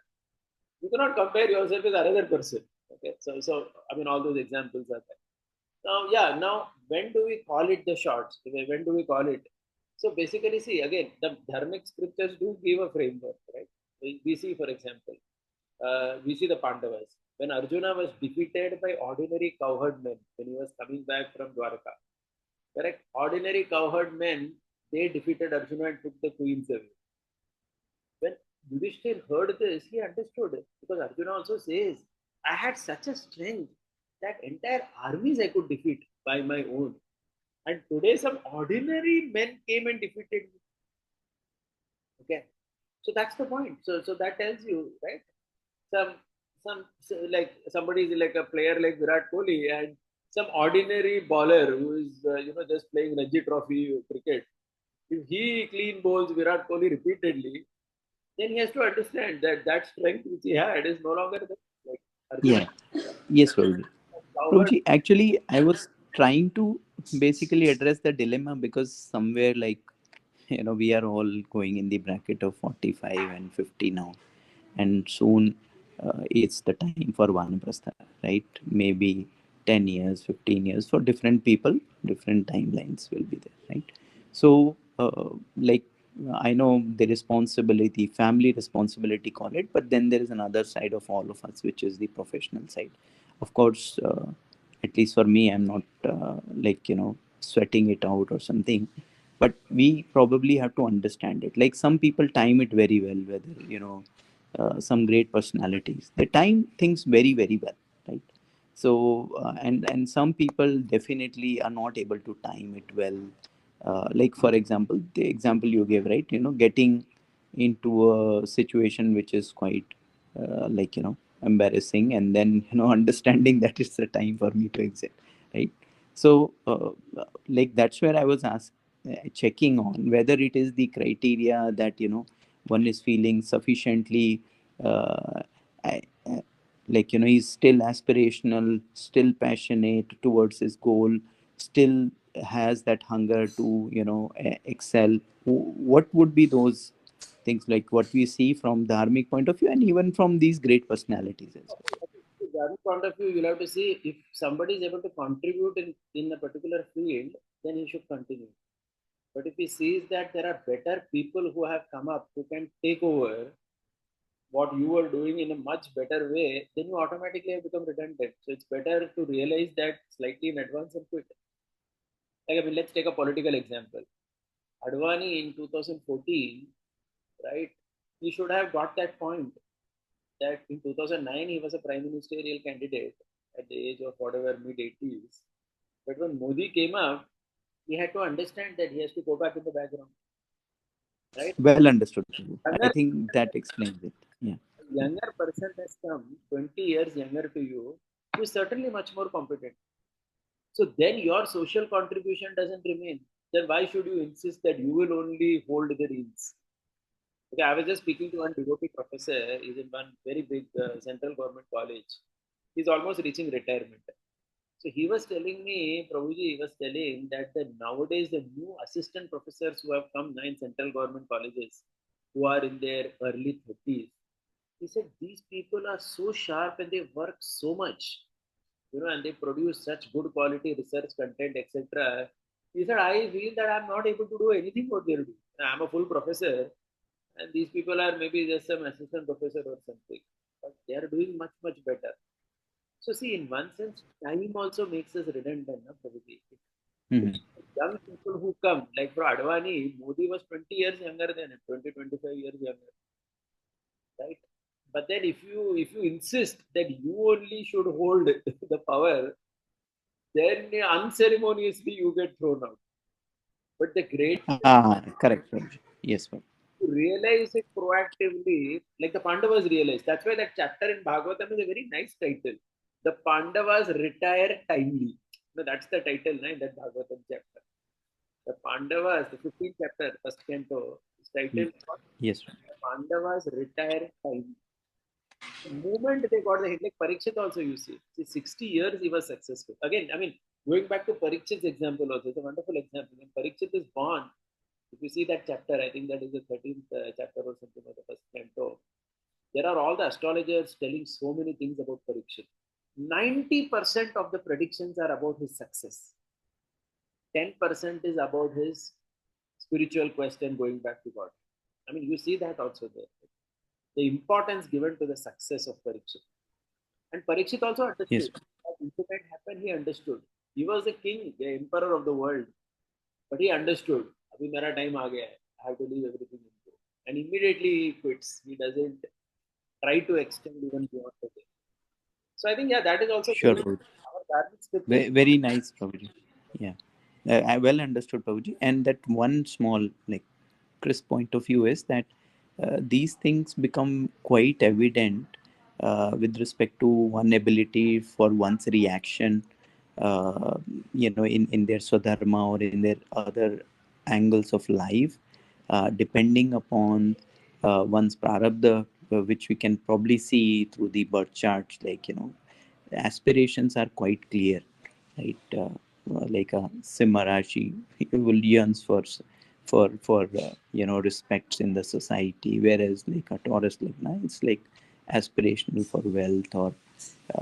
you cannot compare yourself with another person. Okay, so I mean, all those examples are there. Now when do we call it the shots? When do we call it? So basically, see again, the dharmic scriptures do give a framework, right? We see, for example, we see the Pandavas. When Arjuna was defeated by ordinary cowherd men when he was coming back from Dwarka, correct? Ordinary cowherd men, they defeated Arjuna and took the queens away. When Yudhishthir heard this, he understood it because Arjuna also says, I had such a strength that entire armies I could defeat by my own. And today, some ordinary men came and defeated me. Okay, so that's the point. So that tells you, right? Like somebody is like a player like Virat Kohli and some ordinary bowler who is just playing Ranji Trophy cricket. If he clean bowls Virat Kohli repeatedly, then he has to understand that that strength which he had is no longer there. Like Arjuna, Yeah. Yes, Prabhuji. cowherd. Prabhuji, actually, I was trying to basically address the dilemma because somewhere like, we are all going in the bracket of 45 and 50 now. And soon it's the time for Vanaprastha, right? Maybe 10 years, 15 years for different people, different timelines will be there, right? So, like, I know the responsibility, family responsibility, call it, but then there is another side of all of us, which is the professional side. Of course, at least for me, I'm not like, sweating it out or something, but we probably have to understand it. Like some people time it very well, whether, some great personalities, they time things very, very well, right? So, and some people definitely are not able to time it well. Like for example, the example you gave, right? Getting into a situation which is quite like embarrassing, and then understanding that it's the time for me to exit, right? So like that's where I was checking on whether it is the criteria that one is feeling sufficiently uh, I- uh, like he's still aspirational, still passionate towards his goal, still has that hunger to excel. What would be those things, like what we see from dharmic point of view and even from these great personalities as well? From that point of view, you'll have to see if somebody is able to contribute in a particular field, then he should continue. But if he sees that there are better people who have come up who can take over what you are doing in a much better way, then you automatically have become redundant. So it's better to realize that slightly in advance and quit. Like, I mean, let's take a political example. Advani in 2014, right? He should have got that point that in 2009 he was a prime ministerial candidate at the age of whatever mid 80s. But when Modi came up, he had to understand that he has to go back in the background, right? Well understood, Prabhu. I Younger, think that explains it. Yeah. younger person has come 20 years younger to you, who is certainly much more competent. So then your social contribution doesn't remain. Then why should you insist that you will only hold the reins? Okay, I was just speaking to one devotee professor. He's in one very big central government college. He's almost reaching retirement. So he was telling me, Prabhuji, he was telling that nowadays the new assistant professors who have come now in central government colleges, who are in their early 30s, he said these people are so sharp and they work so much, and they produce such good quality research content, etc. He said, I feel that I'm not able to do anything what they're doing. I'm a full professor, and these people are maybe just some assistant professor or something, but they are doing much, much better. So, see, in one sense, time also makes us redundant. No? Mhm. Young people people who come, like for Advani, Modi was 20 years younger than him, 20, 25 years younger, right? But then if you insist that you only should hold the power, then unceremoniously you get thrown out. But the great Correct, Prabhuji. Yes, Prabhuji. to realize it proactively, like the Pandavas realized. That's why that chapter in Bhagavatam is a very nice title. The Pandavas retire timely. No, that's the title, right? That Bhagavatam chapter. The Pandavas, the 15th chapter, first canto, is titled Yes, The Pandavas retire timely. The moment they got the hit, like Parikshit also, you see 60 years he was successful. Again, I mean, going back to Parikshit's example also, it's a wonderful example. When Parikshit is born, if you see that chapter, I think that is the 13th chapter or something of the first canto. There are all the astrologers telling so many things about Parikshit. 90% of the predictions are about his success. 10% is about his spiritual quest and going back to God. I mean, you see that also there. The importance given to the success of Parikshit. And Parikshit also understood. yes, That incident happened, he understood. He was the king, the emperor of the world. But he understood. Abhi mera time aa gaya hai. I have to leave everything in go. And immediately he quits. He doesn't try to extend even beyond the day. So I think, yeah, that is also sure, true. Prabhuji. Our karmic script Very, is very nice, Prabhuji. Yeah, I well understood, Prabhuji. And that one small, like, crisp point of view is that these things become quite evident with respect to one ability for one's reaction, uh, in their swadharma or in their other angles of life, depending upon one's prarabdha, which we can probably see through the birth charts. Like, aspirations are quite clear, right? Like a Simarashi will yearns for respects in the society, whereas like a Taurus Lagna, it's like aspirational for wealth, or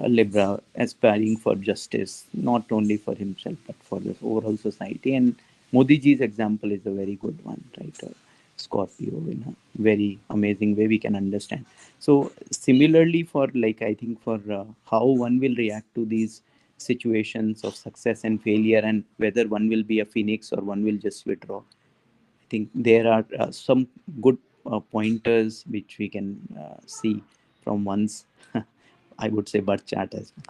Libra aspiring for justice, not only for himself but for the overall society. And Modi ji's example is a very good one, right? Scorpio in a very amazing way we can understand. So similarly, for like, I think for how one will react to these situations of success and failure, and whether one will be a phoenix or one will just withdraw, I think there are some good pointers which we can see from one's I would say birth chart as well.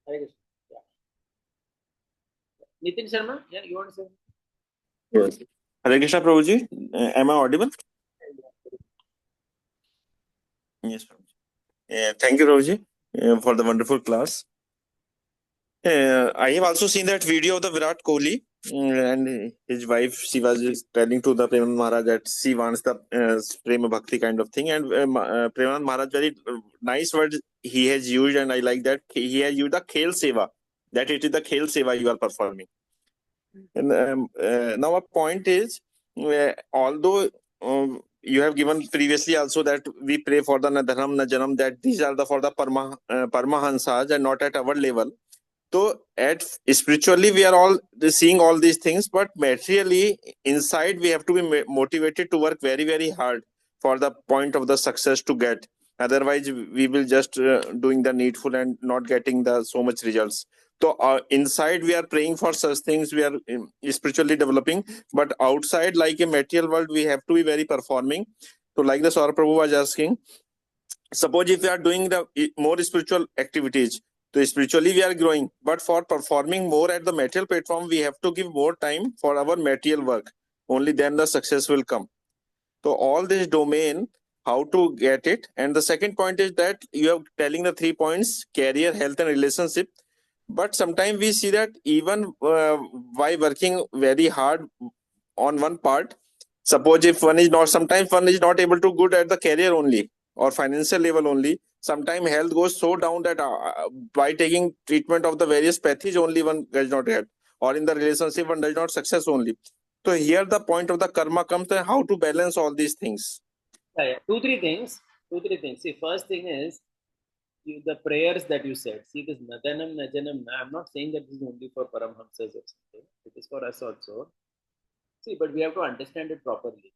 Hare Krishna. Yeah. Nitin Sharma, yeah, you want to say? Yes. Hare Krishna, Prabhuji. Am I audible? Yes, Prabhuji. Thank you, Prabhuji, for the wonderful class. I have also seen that video of the Virat Kohli and his wife. She was just telling to the Premanand Maharaj that she wants the Prema Bhakti kind of thing. And Premanand Maharaj, very nice word he has used, and I like that. He has used the Khel Seva, that it is the Khel Seva you are performing. And now a point is, although you have given previously also that we pray for the Nadharam Najanam, that these are the for the Paramahansas and not at our level. So at spiritually we are all seeing all these things, but materially inside we have to be motivated to work very, very hard for the point of the success to get. Otherwise we will just doing the needful and not getting the so much results. So inside we are praying for such things, we are spiritually developing, but outside, like a material world, we have to be very performing. So like the Saurabh Prabhu was asking, suppose if we are doing the more spiritual activities, so spiritually we are growing, but for performing more at the material platform, we have to give more time for our material work. Only then the success will come. So all this domain, how to get it. And the second point is that you are telling the 3 points: career, health, and relationship. But sometimes we see that even by working very hard on one part, suppose if one is not, sometimes one is not able to good at the career only or financial level only. Sometimes health goes so down that by taking treatment of the various pathies only one does not get, or in the relationship one does not success only. So here the point of the karma comes, and how to balance all these things. Yeah. Two, three things. See, first thing is the prayers that you said. See, this Nadanam, Najanam, I'm not saying that this is only for Paramhamsas or something. It is for us also. See, but we have to understand it properly.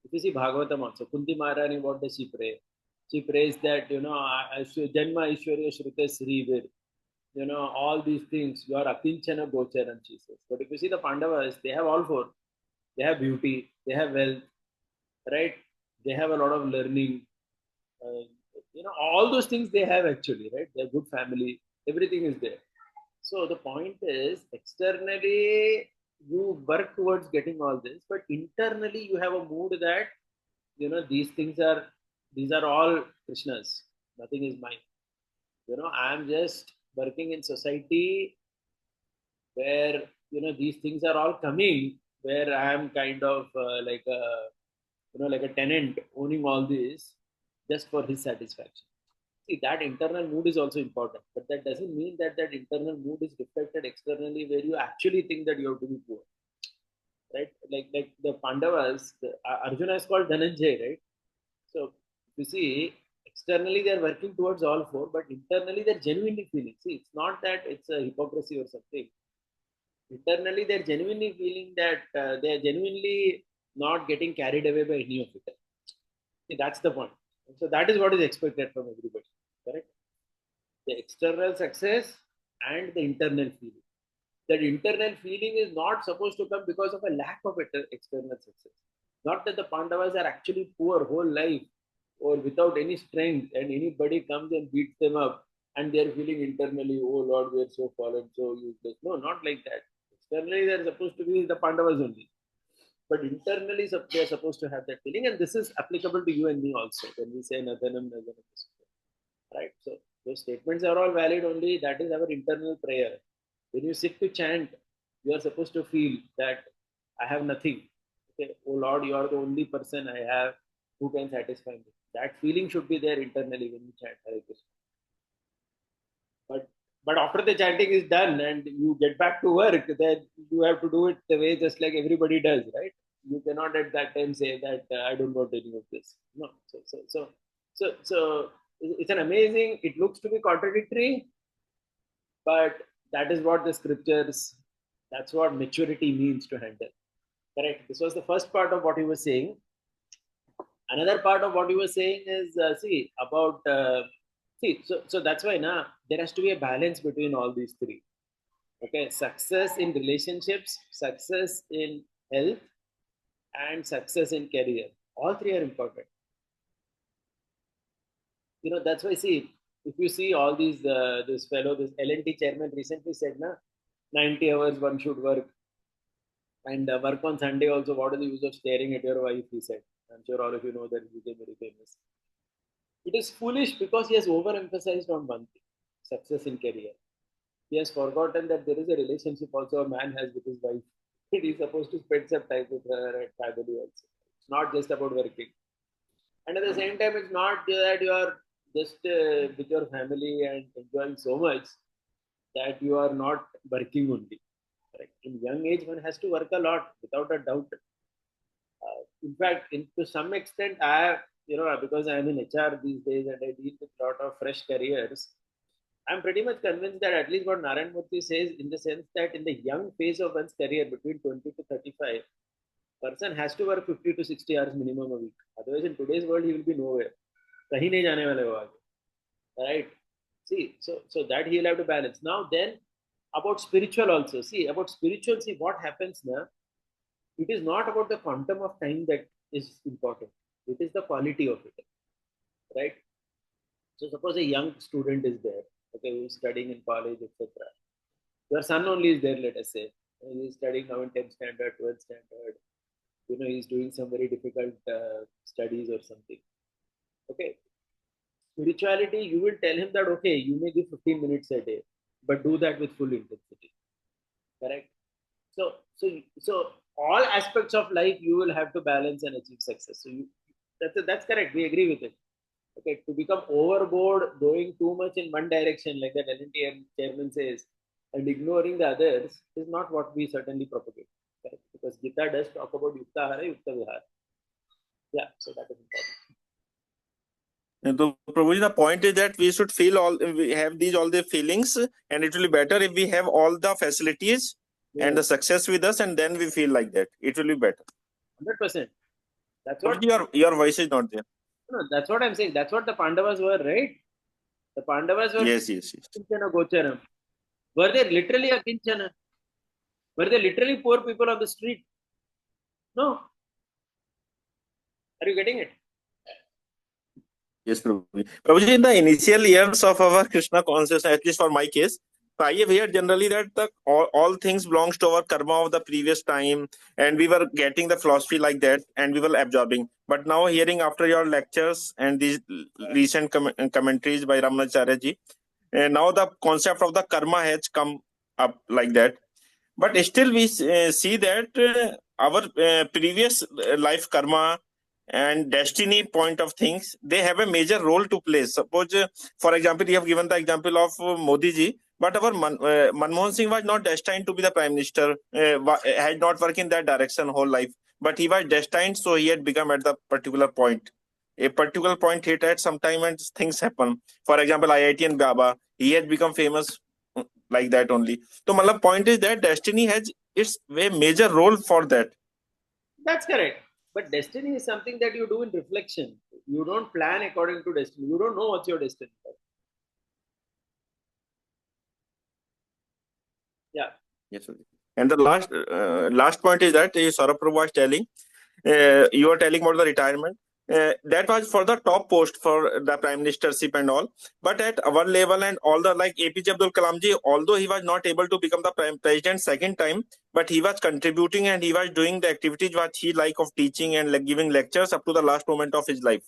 If you see Bhagavatam also, Kunti Maharani, what does she pray? She prays that, Janma Ishwarya Shrute Srivir. all these things, you are akinchana gocharam, she says. But if you see the Pandavas, they have all four. They have beauty, they have wealth, right? They have a lot of learning. Uh, all those things they have actually, right? They have good family, everything is there. So the point is, externally you work towards getting all this, but internally you have a mood that these are all Krishna's. Nothing is mine. I'm just working in society where these things are all coming, where I am kind of like a tenant owning all this just for his satisfaction. See, that internal mood is also important, but that doesn't mean that that internal mood is reflected externally where you actually think that you have to be poor, right? Like the Pandavas, Arjuna is called Dhananjay, right? So you see, externally they're working towards all four, but internally they're genuinely feeling. See, it's not that it's a hypocrisy or something. Internally they're genuinely feeling that they're genuinely not getting carried away by any of it. See, that's the point. And so that is what is expected from everybody, correct? The external success and the internal feeling. That internal feeling is not supposed to come because of a lack of external success. Not that the Pandavas are actually poor whole life or without any strength, and anybody comes and beats them up and they're feeling internally, oh Lord, we're so fallen, so useless. No, not like that. Externally, they're supposed to be the Pandavas only. But internally, they're supposed to have that feeling, and this is applicable to you and me also when we say Nadanam, Nadanam. Right? So those statements are all valid only. That is our internal prayer. When you sit to chant, you are supposed to feel that I have nothing. Okay, oh Lord, you are the only person I have who can satisfy me. That feeling should be there internally when you chant Hare Krishna. But after the chanting is done and you get back to work, then you have to do it the way just like everybody does, right? You cannot at that time say that I don't want any of this. No. So it's an amazing. It looks to be contradictory, but that is what the scriptures. That's what maturity means to handle. Correct. This was the first part of what he was saying. Another part of what he was saying is so that's why now there has to be a balance between all these three. Okay, success in relationships, success in health, and success in career. All three are important. That's why, see, if you see all these this L&T chairman recently said, 90 hours one should work, and work on Sunday also. What is the use of staring at your wife? He said. I'm sure all of you know that he became very famous. It is foolish because he has overemphasized on one thing: success in career. He has forgotten that there is a relationship also a man has with his wife. He's supposed to spend some time with her and family also. It's not just about working. And at the same time, it's not that you are just with your family and enjoying so much that you are not working only. Correct? In young age, one has to work a lot, without a doubt. In fact, to some extent, I have, because I'm in HR these days and I deal with a lot of fresh careers, I'm pretty much convinced that at least what Narayan Murthy says, in the sense that in the young phase of one's career, between 20 to 35, person has to work 50 to 60 hours minimum a week. Otherwise, in today's world, he will be nowhere. कहीं नहीं जाने वाले वो आगे. Right? See, so that he'll have to balance. Now then, about spiritual also. See, what happens now? It is not about the quantum of time that is important. It is the quality of it. Right? So suppose a young student is there, okay, who is studying in college, etc. Your son only is there, let us say. He is studying now in 10th standard, 12th standard. He's doing some very difficult studies or something. Okay. Spirituality, you will tell him that, okay, you may give 15 minutes a day, but do that with full intensity. Correct? So all aspects of life, you will have to balance and achieve success. So that's correct. We agree with it. Okay, to become overboard, going too much in one direction, like that L&T chairman says, and ignoring the others is not what we certainly propagate. Correct? Because Gita does talk about Yukta Hara, Yukta Vihara. Yeah, so that is important. And so, Prabhuji, the point is that we should we have all the feelings, and it will be better if we have all the facilities and the success with us, and then we feel like that. It will be better. 100%. That's what your voice is not there. No, that's what I'm saying. That's what the Pandavas were, right? The Pandavas were yes. Gocharam. Were they literally a kinchana? Were they literally poor people on the street? No. Are you getting it? Yes, Prabhuji. Prabhuji, in the initial years of our Krishna consciousness, at least for my case, so I have heard generally that all things belongs to our karma of the previous time, and we were getting the philosophy like that, and we were absorbing. But now, hearing after your lectures and these recent commentaries by Ramanacharya ji, and now the concept of the karma has come up like that. But still, we see that our previous life karma and destiny point of things, they have a major role to play. Suppose, for example, you have given the example of Modi ji, but our Manmohan Singh was not destined to be the prime minister, had not worked in that direction whole life, but he was destined, so he had become at the particular point. A particular point hit at some time and things happen. For example, IITian Baba, he had become famous like that only. So, matlab, point is that destiny has its a major role for that. That's correct. But destiny is something that you do in reflection. You don't plan according to destiny. You don't know what's your destiny. Yeah. Yes, sir. And the last point is that Saurabh Prabhu was telling, you are telling about the retirement. That was for the top post for the prime ministership and all. But at our level and all the like APJ Abdul Kalam ji, although he was not able to become the prime president second time, but he was contributing and he was doing the activities what he like of teaching and like giving lectures up to the last moment of his life.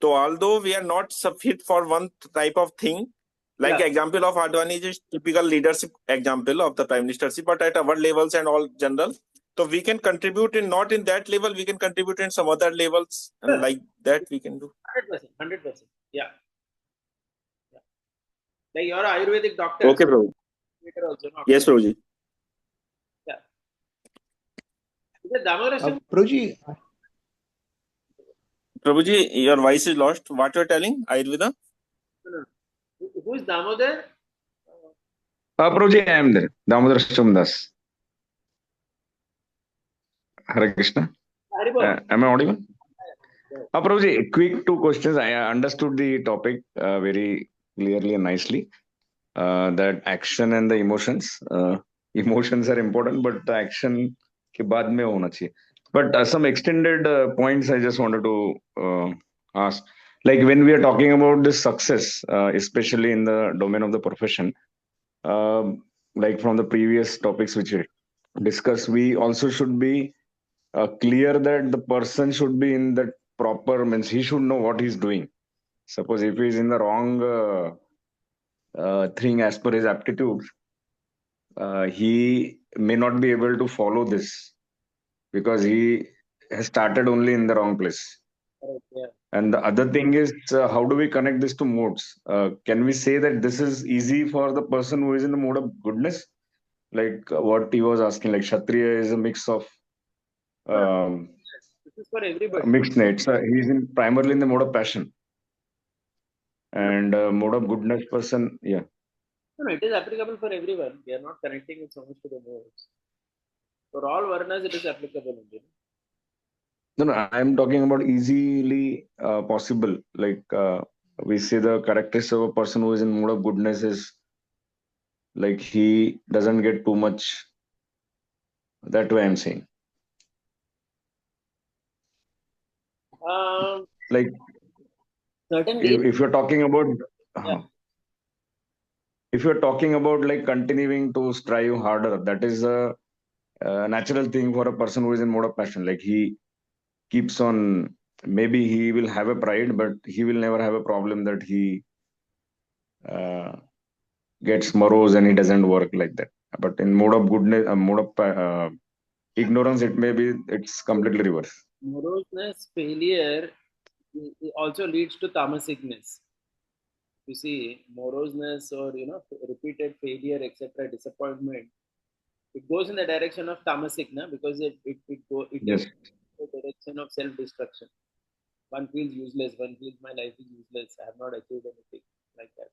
So although we are not fit for one type of thing, like Yeah. example of Advani is typical leadership example of the prime ministership, but at our levels and all general, so we can contribute in not in that level, we can contribute in some other levels, and Sure. like that we can do. 100%. 100%. Yeah. Like you're an Ayurvedic doctor. Okay, Prabhu. Also, not Yes, Prabhuji. Yeah. Is it Damodar? Prabhuji, Prabhuji, your voice is lost. What you're telling? Ayurveda? No. Who is Damodar? Prabhuji, I am there. Damodar Shumdas. Hare Krishna. Haribol. Am I audible? Prabhuji, quick two questions. I understood the topic very clearly and nicely. That action and the emotions. Emotions are important, but the action के बाद में होना चाहिए. But some extended points I just wanted to ask. Like when we are talking about this success, especially in the domain of the profession, like from the previous topics which we discussed, we also should be clear that the person should be in that proper means he should know what he's doing. Suppose if he's in the wrong thing as per his aptitude, he may not be able to follow this because he has started only in the wrong place. Yeah. And the other thing is, how do we connect this to modes? Can we say that this is easy for the person who is in the mode of goodness? Like what he was asking, like Kshatriya is a mix of This is for everybody. mixed nates. He's in primarily in the mode of passion. And mode of goodness person, yeah. No, it is applicable for everyone. We are not connecting it so much to the modes. For all varnas, it is applicable. No, I'm talking about easily possible. Like we say the characteristics of a person who is in mode of goodness is like he doesn't get too much. That way I'm saying. Like Certainly. if you're talking about Yeah. if you're talking about like continuing to strive harder, that is a natural thing for a person who is in mode of passion. Like he keeps on, maybe he will have a pride, but he will never have a problem that he gets morose and he doesn't work like that. But in mode of goodness, mode of ignorance, it may be it's completely reverse. Moroseness, failure also leads to tamasicness. You see, moroseness or repeated failure, etc., disappointment, it goes in the direction of tamasicna because it Yes. takes the direction of self-destruction. One feels useless, one feels my life is useless, I have not achieved anything like that.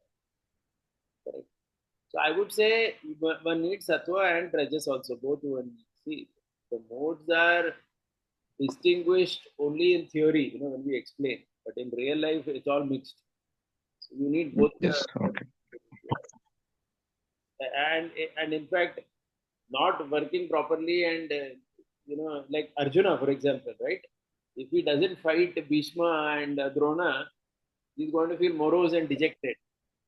Correct. So I would say one needs sattva and rajas also, both one. See, the modes are distinguished only in theory, when we explain, but in real life it's all mixed. So you need both. Yes. Okay. and in fact not working properly, and like Arjuna, for example, right? If he doesn't fight Bhishma and Drona, he's going to feel morose and dejected,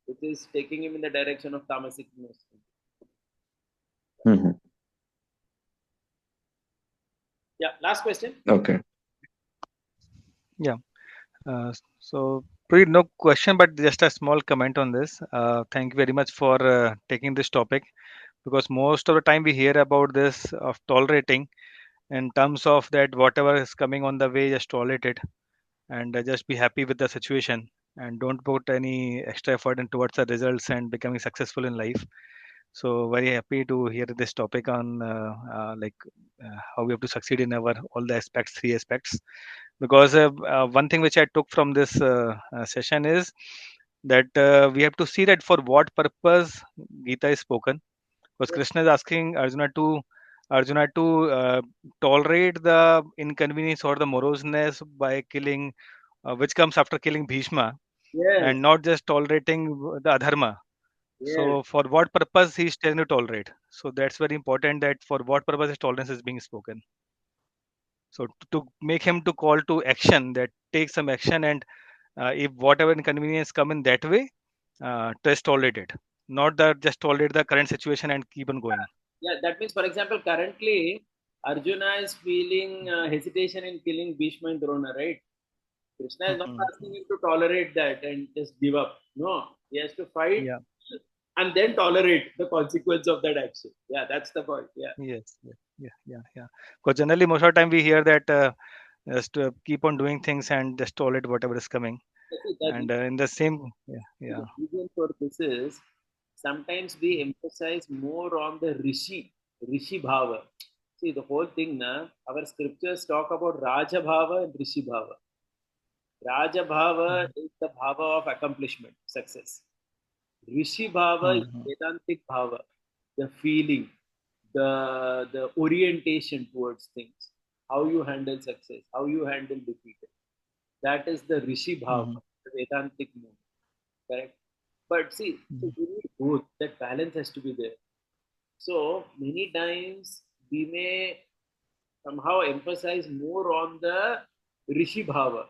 which is taking him in the direction of tamasicness. Mhm. Yeah, last question. Okay. Yeah. So, pretty no question, but just a small comment on this. Thank you very much for taking this topic, because most of the time we hear about this of tolerating in terms of that whatever is coming on the way, just tolerate it and just be happy with the situation and don't put any extra effort in towards the results and becoming successful in life. So very happy to hear this topic on how we have to succeed in our all the aspects, three aspects. Because one thing which I took from this session is that we have to see that for what purpose Gita is spoken. Because Krishna is asking Arjuna to tolerate the inconvenience or the moroseness by killing, which comes after killing Bhishma, Yes, and not just tolerating the adharma. yes. So, for what purpose he is telling to tolerate? So that's very important. That for what purpose his tolerance is being spoken. So to make him to call to action, that take some action, and if whatever inconvenience come in that way, just tolerate it. Not that just tolerate the current situation and keep on going. Yeah, that means, for example, currently Arjuna is feeling hesitation in killing Bhishma and Drona, right? Krishna is not Mhm. asking him to tolerate that and just give up. No, he has to fight Yeah. and then tolerate the consequence of that action. Yeah, that's the point. Yeah. Yes. Yeah. Because generally, most of the time we hear that just keep on doing things and just tolerate whatever is coming. The And in the same, yeah. reason for this is sometimes we emphasize more on the Rishi Bhava. See, the whole thing, our scriptures talk about Raja Bhava and Rishi Bhava. Raja Bhava Mhm. is the Bhava of accomplishment, success. Rishi Bhava is Mhm. Vedantic Bhava, the feeling, the orientation towards things, how you handle success, how you handle defeat. That is the Rishi Bhava, Mhm. the Vedantic mode, correct? But see, so Mhm. we need both. That balance has to be there. So many times we may somehow emphasize more on the Rishi Bhava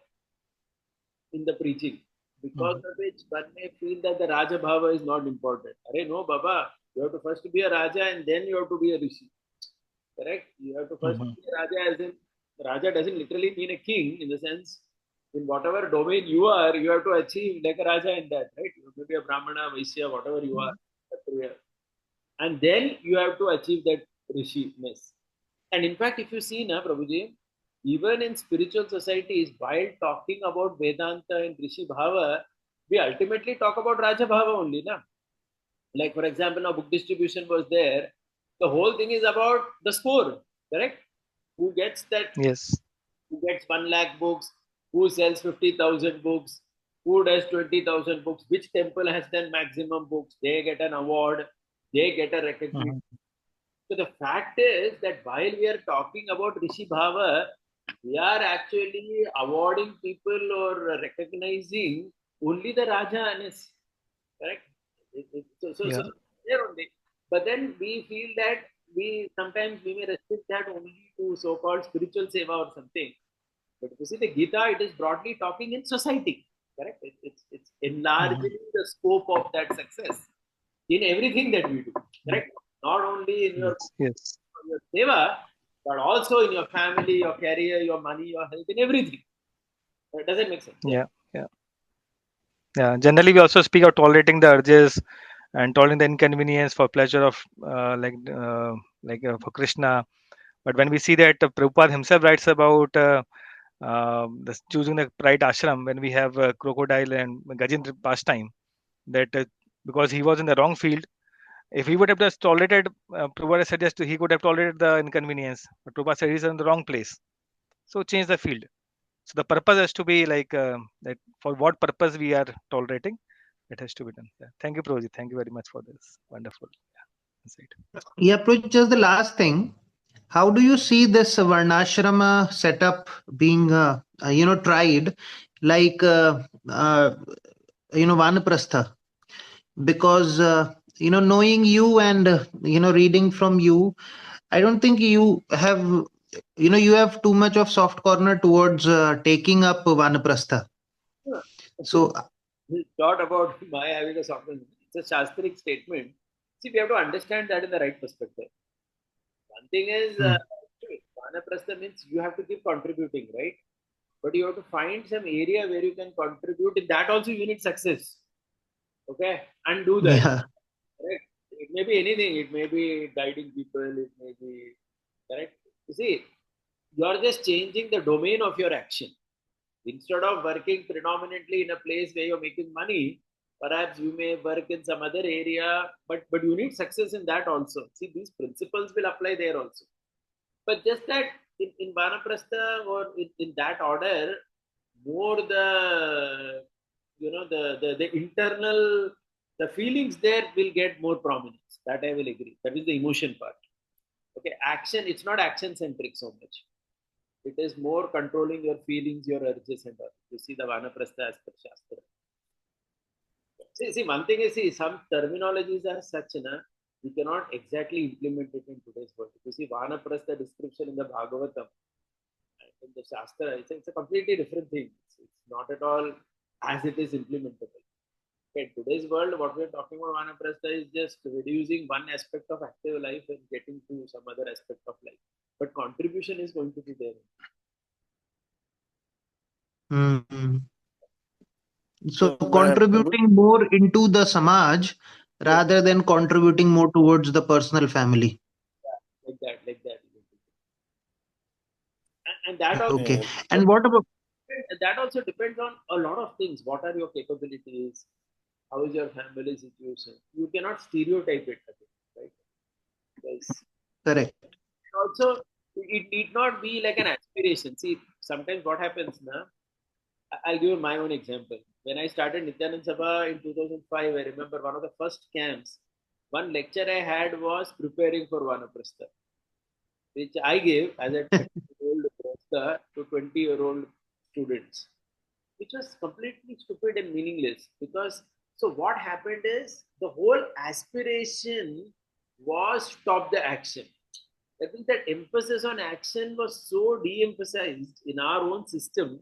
in the preaching, because Mhm. of which one may feel that the Raja Bhava is not important. Arey, no, Baba, you have to first be a Raja and then you have to be a Rishi. Correct? You have to first Mhm. be a Raja, as in Raja doesn't literally mean a king in the sense, in whatever domain you are, you have to achieve like a Raja in that, right? You may be a Brahmana, Vaishya, whatever you are, Kshatriya. And then you have to achieve that Rishi-ness. And in fact, if you see now, Prabhuji, even in spiritual societies, while talking about Vedanta and Rishi Bhava, we ultimately talk about Raja Bhava only. Na? Like, for example, now book distribution was there. The whole thing is about the score, correct? Who gets that? Yes. Who gets 1 lakh books? Who sells 50,000 books? Who does 20,000 books? Which temple has done maximum books? They get an award, they get a recognition. Mhm. So the fact is that while we are talking about Rishi Bhava, we are actually awarding people or recognizing only the Raja Anis, correct? So Yeah. there only. But then we feel that we sometimes we may restrict that only to so-called spiritual seva or something. But if you see the Gita, it is broadly talking in society, correct? It's Mhm. enlarging the scope of that success in everything that we do, Mhm. correct? Not only in Yes. Yes. your seva, but also in your family, your career, your money, your health, in everything. Does it make sense? Yeah. Yeah. Yeah. Yeah. Generally, we also speak of tolerating the urges and tolerating the inconvenience for pleasure of for Krishna. But when we see that Prabhupada himself writes about choosing the right ashram when we have crocodile and Gajendra pastime, that because he was in the wrong field, if he would have just tolerated, Prabhupada suggested he could have tolerated the inconvenience. But Prabhupada said he's in the wrong place. So change the field. So the purpose has to be like that for what purpose we are tolerating, it has to be done. Yeah. Thank you, Prabhuji. Thank you very much for this wonderful insight. Yeah, Pruj, just the last thing. How do you see this Varnashrama setup being, tried, like, Vanaprastha? Because knowing you and reading from you, I don't think you have you have too much of soft corner towards taking up vanaprastha. Huh. So It's not about my having a software. It's a Shastric statement. See, we have to understand that in the right perspective. One thing is, hmm, Vanaprastha means you have to keep contributing, right? But you have to find some area where you can contribute. In that also, you need success. Okay? And do that. yeah. Correct? It may be anything. It may be guiding people. It may be, correct? You see, you're just changing the domain of your action. Instead of working predominantly in a place where you're making money, perhaps you may work in some other area, but you need success in that also. See, these principles will apply there also. But just that in Vanaprastha or in that order, more the internal the feelings there will get more prominence. That I will agree. That is the emotion part. Okay, action, it's not action centric so much. It is more controlling your feelings, your urges, and all. You see the Vanaprastha as per Shastra. One thing is, some terminologies are such, we cannot exactly implement it in today's world. You see, Vanaprastha description in the Bhagavatam, in the Shastra, it's a completely different thing. It's not at all as it is implementable. Okay, in today's world, what we're talking about Vanaprastha is just reducing one aspect of active life and getting to some other aspect of life. But contribution is going to be there. Hmm. So So, contributing more into the samaj Yes, rather than contributing more towards the personal family. like that, like that. And that also Okay. uh, And what about that also depends on a lot of things. What are your capabilities? How is your family situation? You cannot stereotype it again, right? Because correct? also it need not be like an aspiration. See, sometimes what happens now, I'll give you my own example. When I started Nityanand Sabha in 2005, I remember one of the first camps, one lecture I had was preparing for Vanaprastha, which I gave as a 30-year-old to 20-year-old students, which was completely stupid and meaningless. Because so what happened is the whole aspiration was stop the action. I think that emphasis on action was so de-emphasized in our own system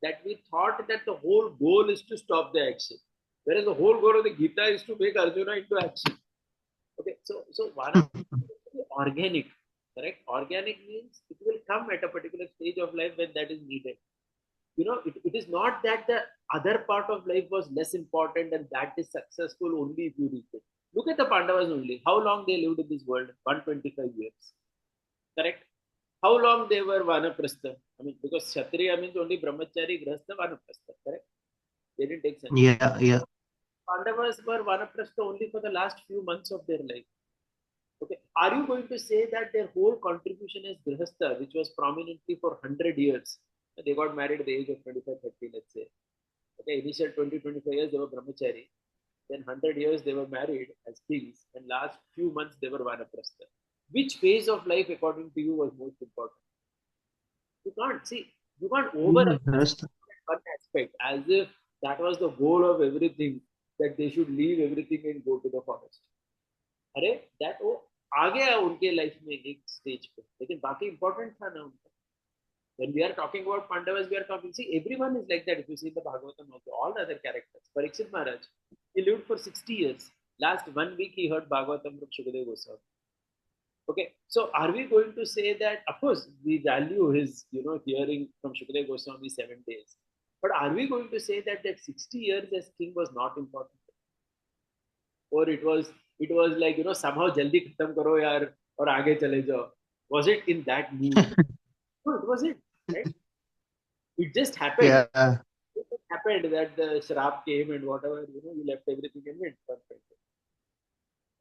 that we thought that the whole goal is to stop the action, whereas the whole goal of the Gita is to make Arjuna into action. Okay, so one of organic, correct? Organic means it will come at a particular stage of life when that is needed. It is not that the other part of life was less important and that is successful only if you reach it. Look at the Pandavas only. How long they lived in this world? 125 years. Correct? How long they were Vanaprastha? I mean, because Kshatriya means only Brahmachari, Grahastha, Vanaprastha. Correct? They didn't take sannyas. Yeah, yeah. Pandavas were Vanaprastha only for the last few months of their life. Okay. Are you going to say that their whole contribution as Grihastha, which was prominently for 100 years, they got married at the age of 25, 30, let's say. Okay, initial 20, 25 years they were Brahmachari. Then 100 years they were married as kings. And last few months they were Vanaprastha. Which phase of life, according to you, was most important? You can't see. You can't over Yes. one aspect as if that was the goal of everything, that they should leave everything and go to the forest. अरे that वो आ गया उनके life में एक stage पे, लेकिन बाकी important था ना उनका. When we are talking about Pandavas, we are talking. See, everyone is like that. If you see the Bhagavatam, also all the other characters. Parikshit Maharaj, he lived for 60 years. Last 1 week, he heard Bhagavatam from Shukadeva Goswami. Okay, so are we going to say that? Of course, we value his, hearing from Shukadeva Goswami 7 days. But are we going to say that 60 years as king was not important? Or it was like somehow jaldi khatam karo yaar aur aage chale jao. Was it in that mood? No, it wasn't, right? It just happened. Yeah. It just happened that the shrap came and whatever, you left everything and went. Perfect.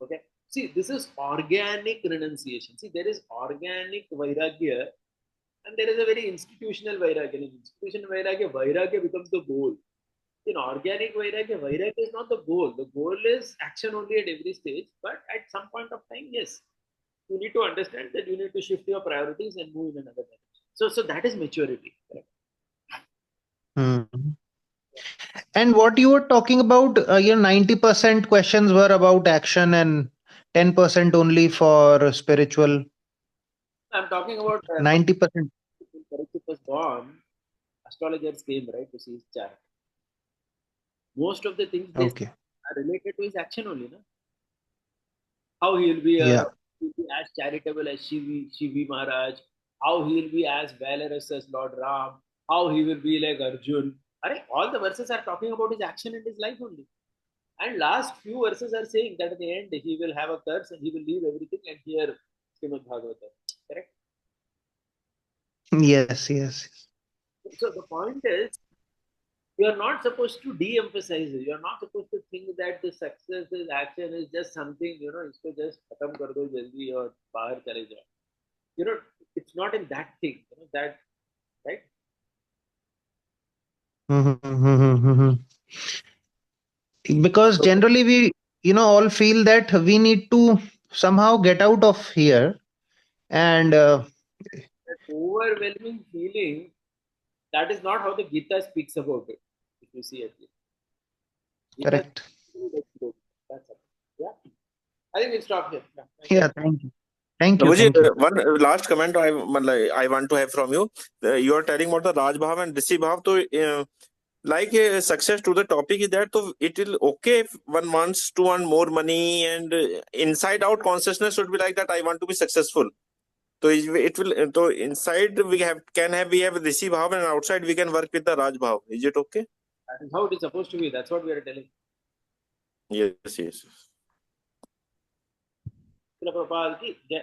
Okay, see, this is organic renunciation. See, there is organic vairagya and there is a very institutional vairagya. In institutional vairagya becomes the goal. In organic vairagya is not the goal. The goal is action only at every stage. But at some point of time, yes, you need to understand that you need to shift your priorities and move in another direction. So that is maturity. Correct? Hmm. And what you were talking about, 90% questions were about action and 10% only for spiritual. I'm talking about 90%. when Parikshit was born, astrologers came, right, to see his chart. Most of the things they Okay. are related to his action only, no? How he will be Yeah. he'll be as charitable as Shivi Maharaj, how he will be as valorous as Lord Ram, how he will be like Arjun. All the verses are talking about his action and his life only. And last few verses are saying that at the end he will have a curse and he will leave everything and hear Srimad Bhagavatam. Correct? Yes. Yes. So the point is, you are not supposed to de-emphasize it. You are not supposed to think that the success is action is just something, isko just khatam kar do jaldi or bahar chale jao. It's not in that thing, that, right? Mhm. Because So generally we, all feel that we need to somehow get out of here. And that overwhelming feeling, that is not how the Gita speaks about it. If you see it, Gita, correct. that's it. Yeah, I think we'll stop here. Yeah, thank you. Yeah. Thank you. Thank you. Prabhuji, Thank you. one last comment I want to have from you. You are telling about the Raj Bhav and Rishi Bhav. So, like success to the topic is that so it will okay if one wants to earn more money and inside out consciousness should be like that. I want to be successful. So it will. So inside we have Rishi Bhav and outside we can work with the Raj Bhav. Is it okay? That is how it is supposed to be. That's what we are telling. Yes. Srila Prabhupada ki jai.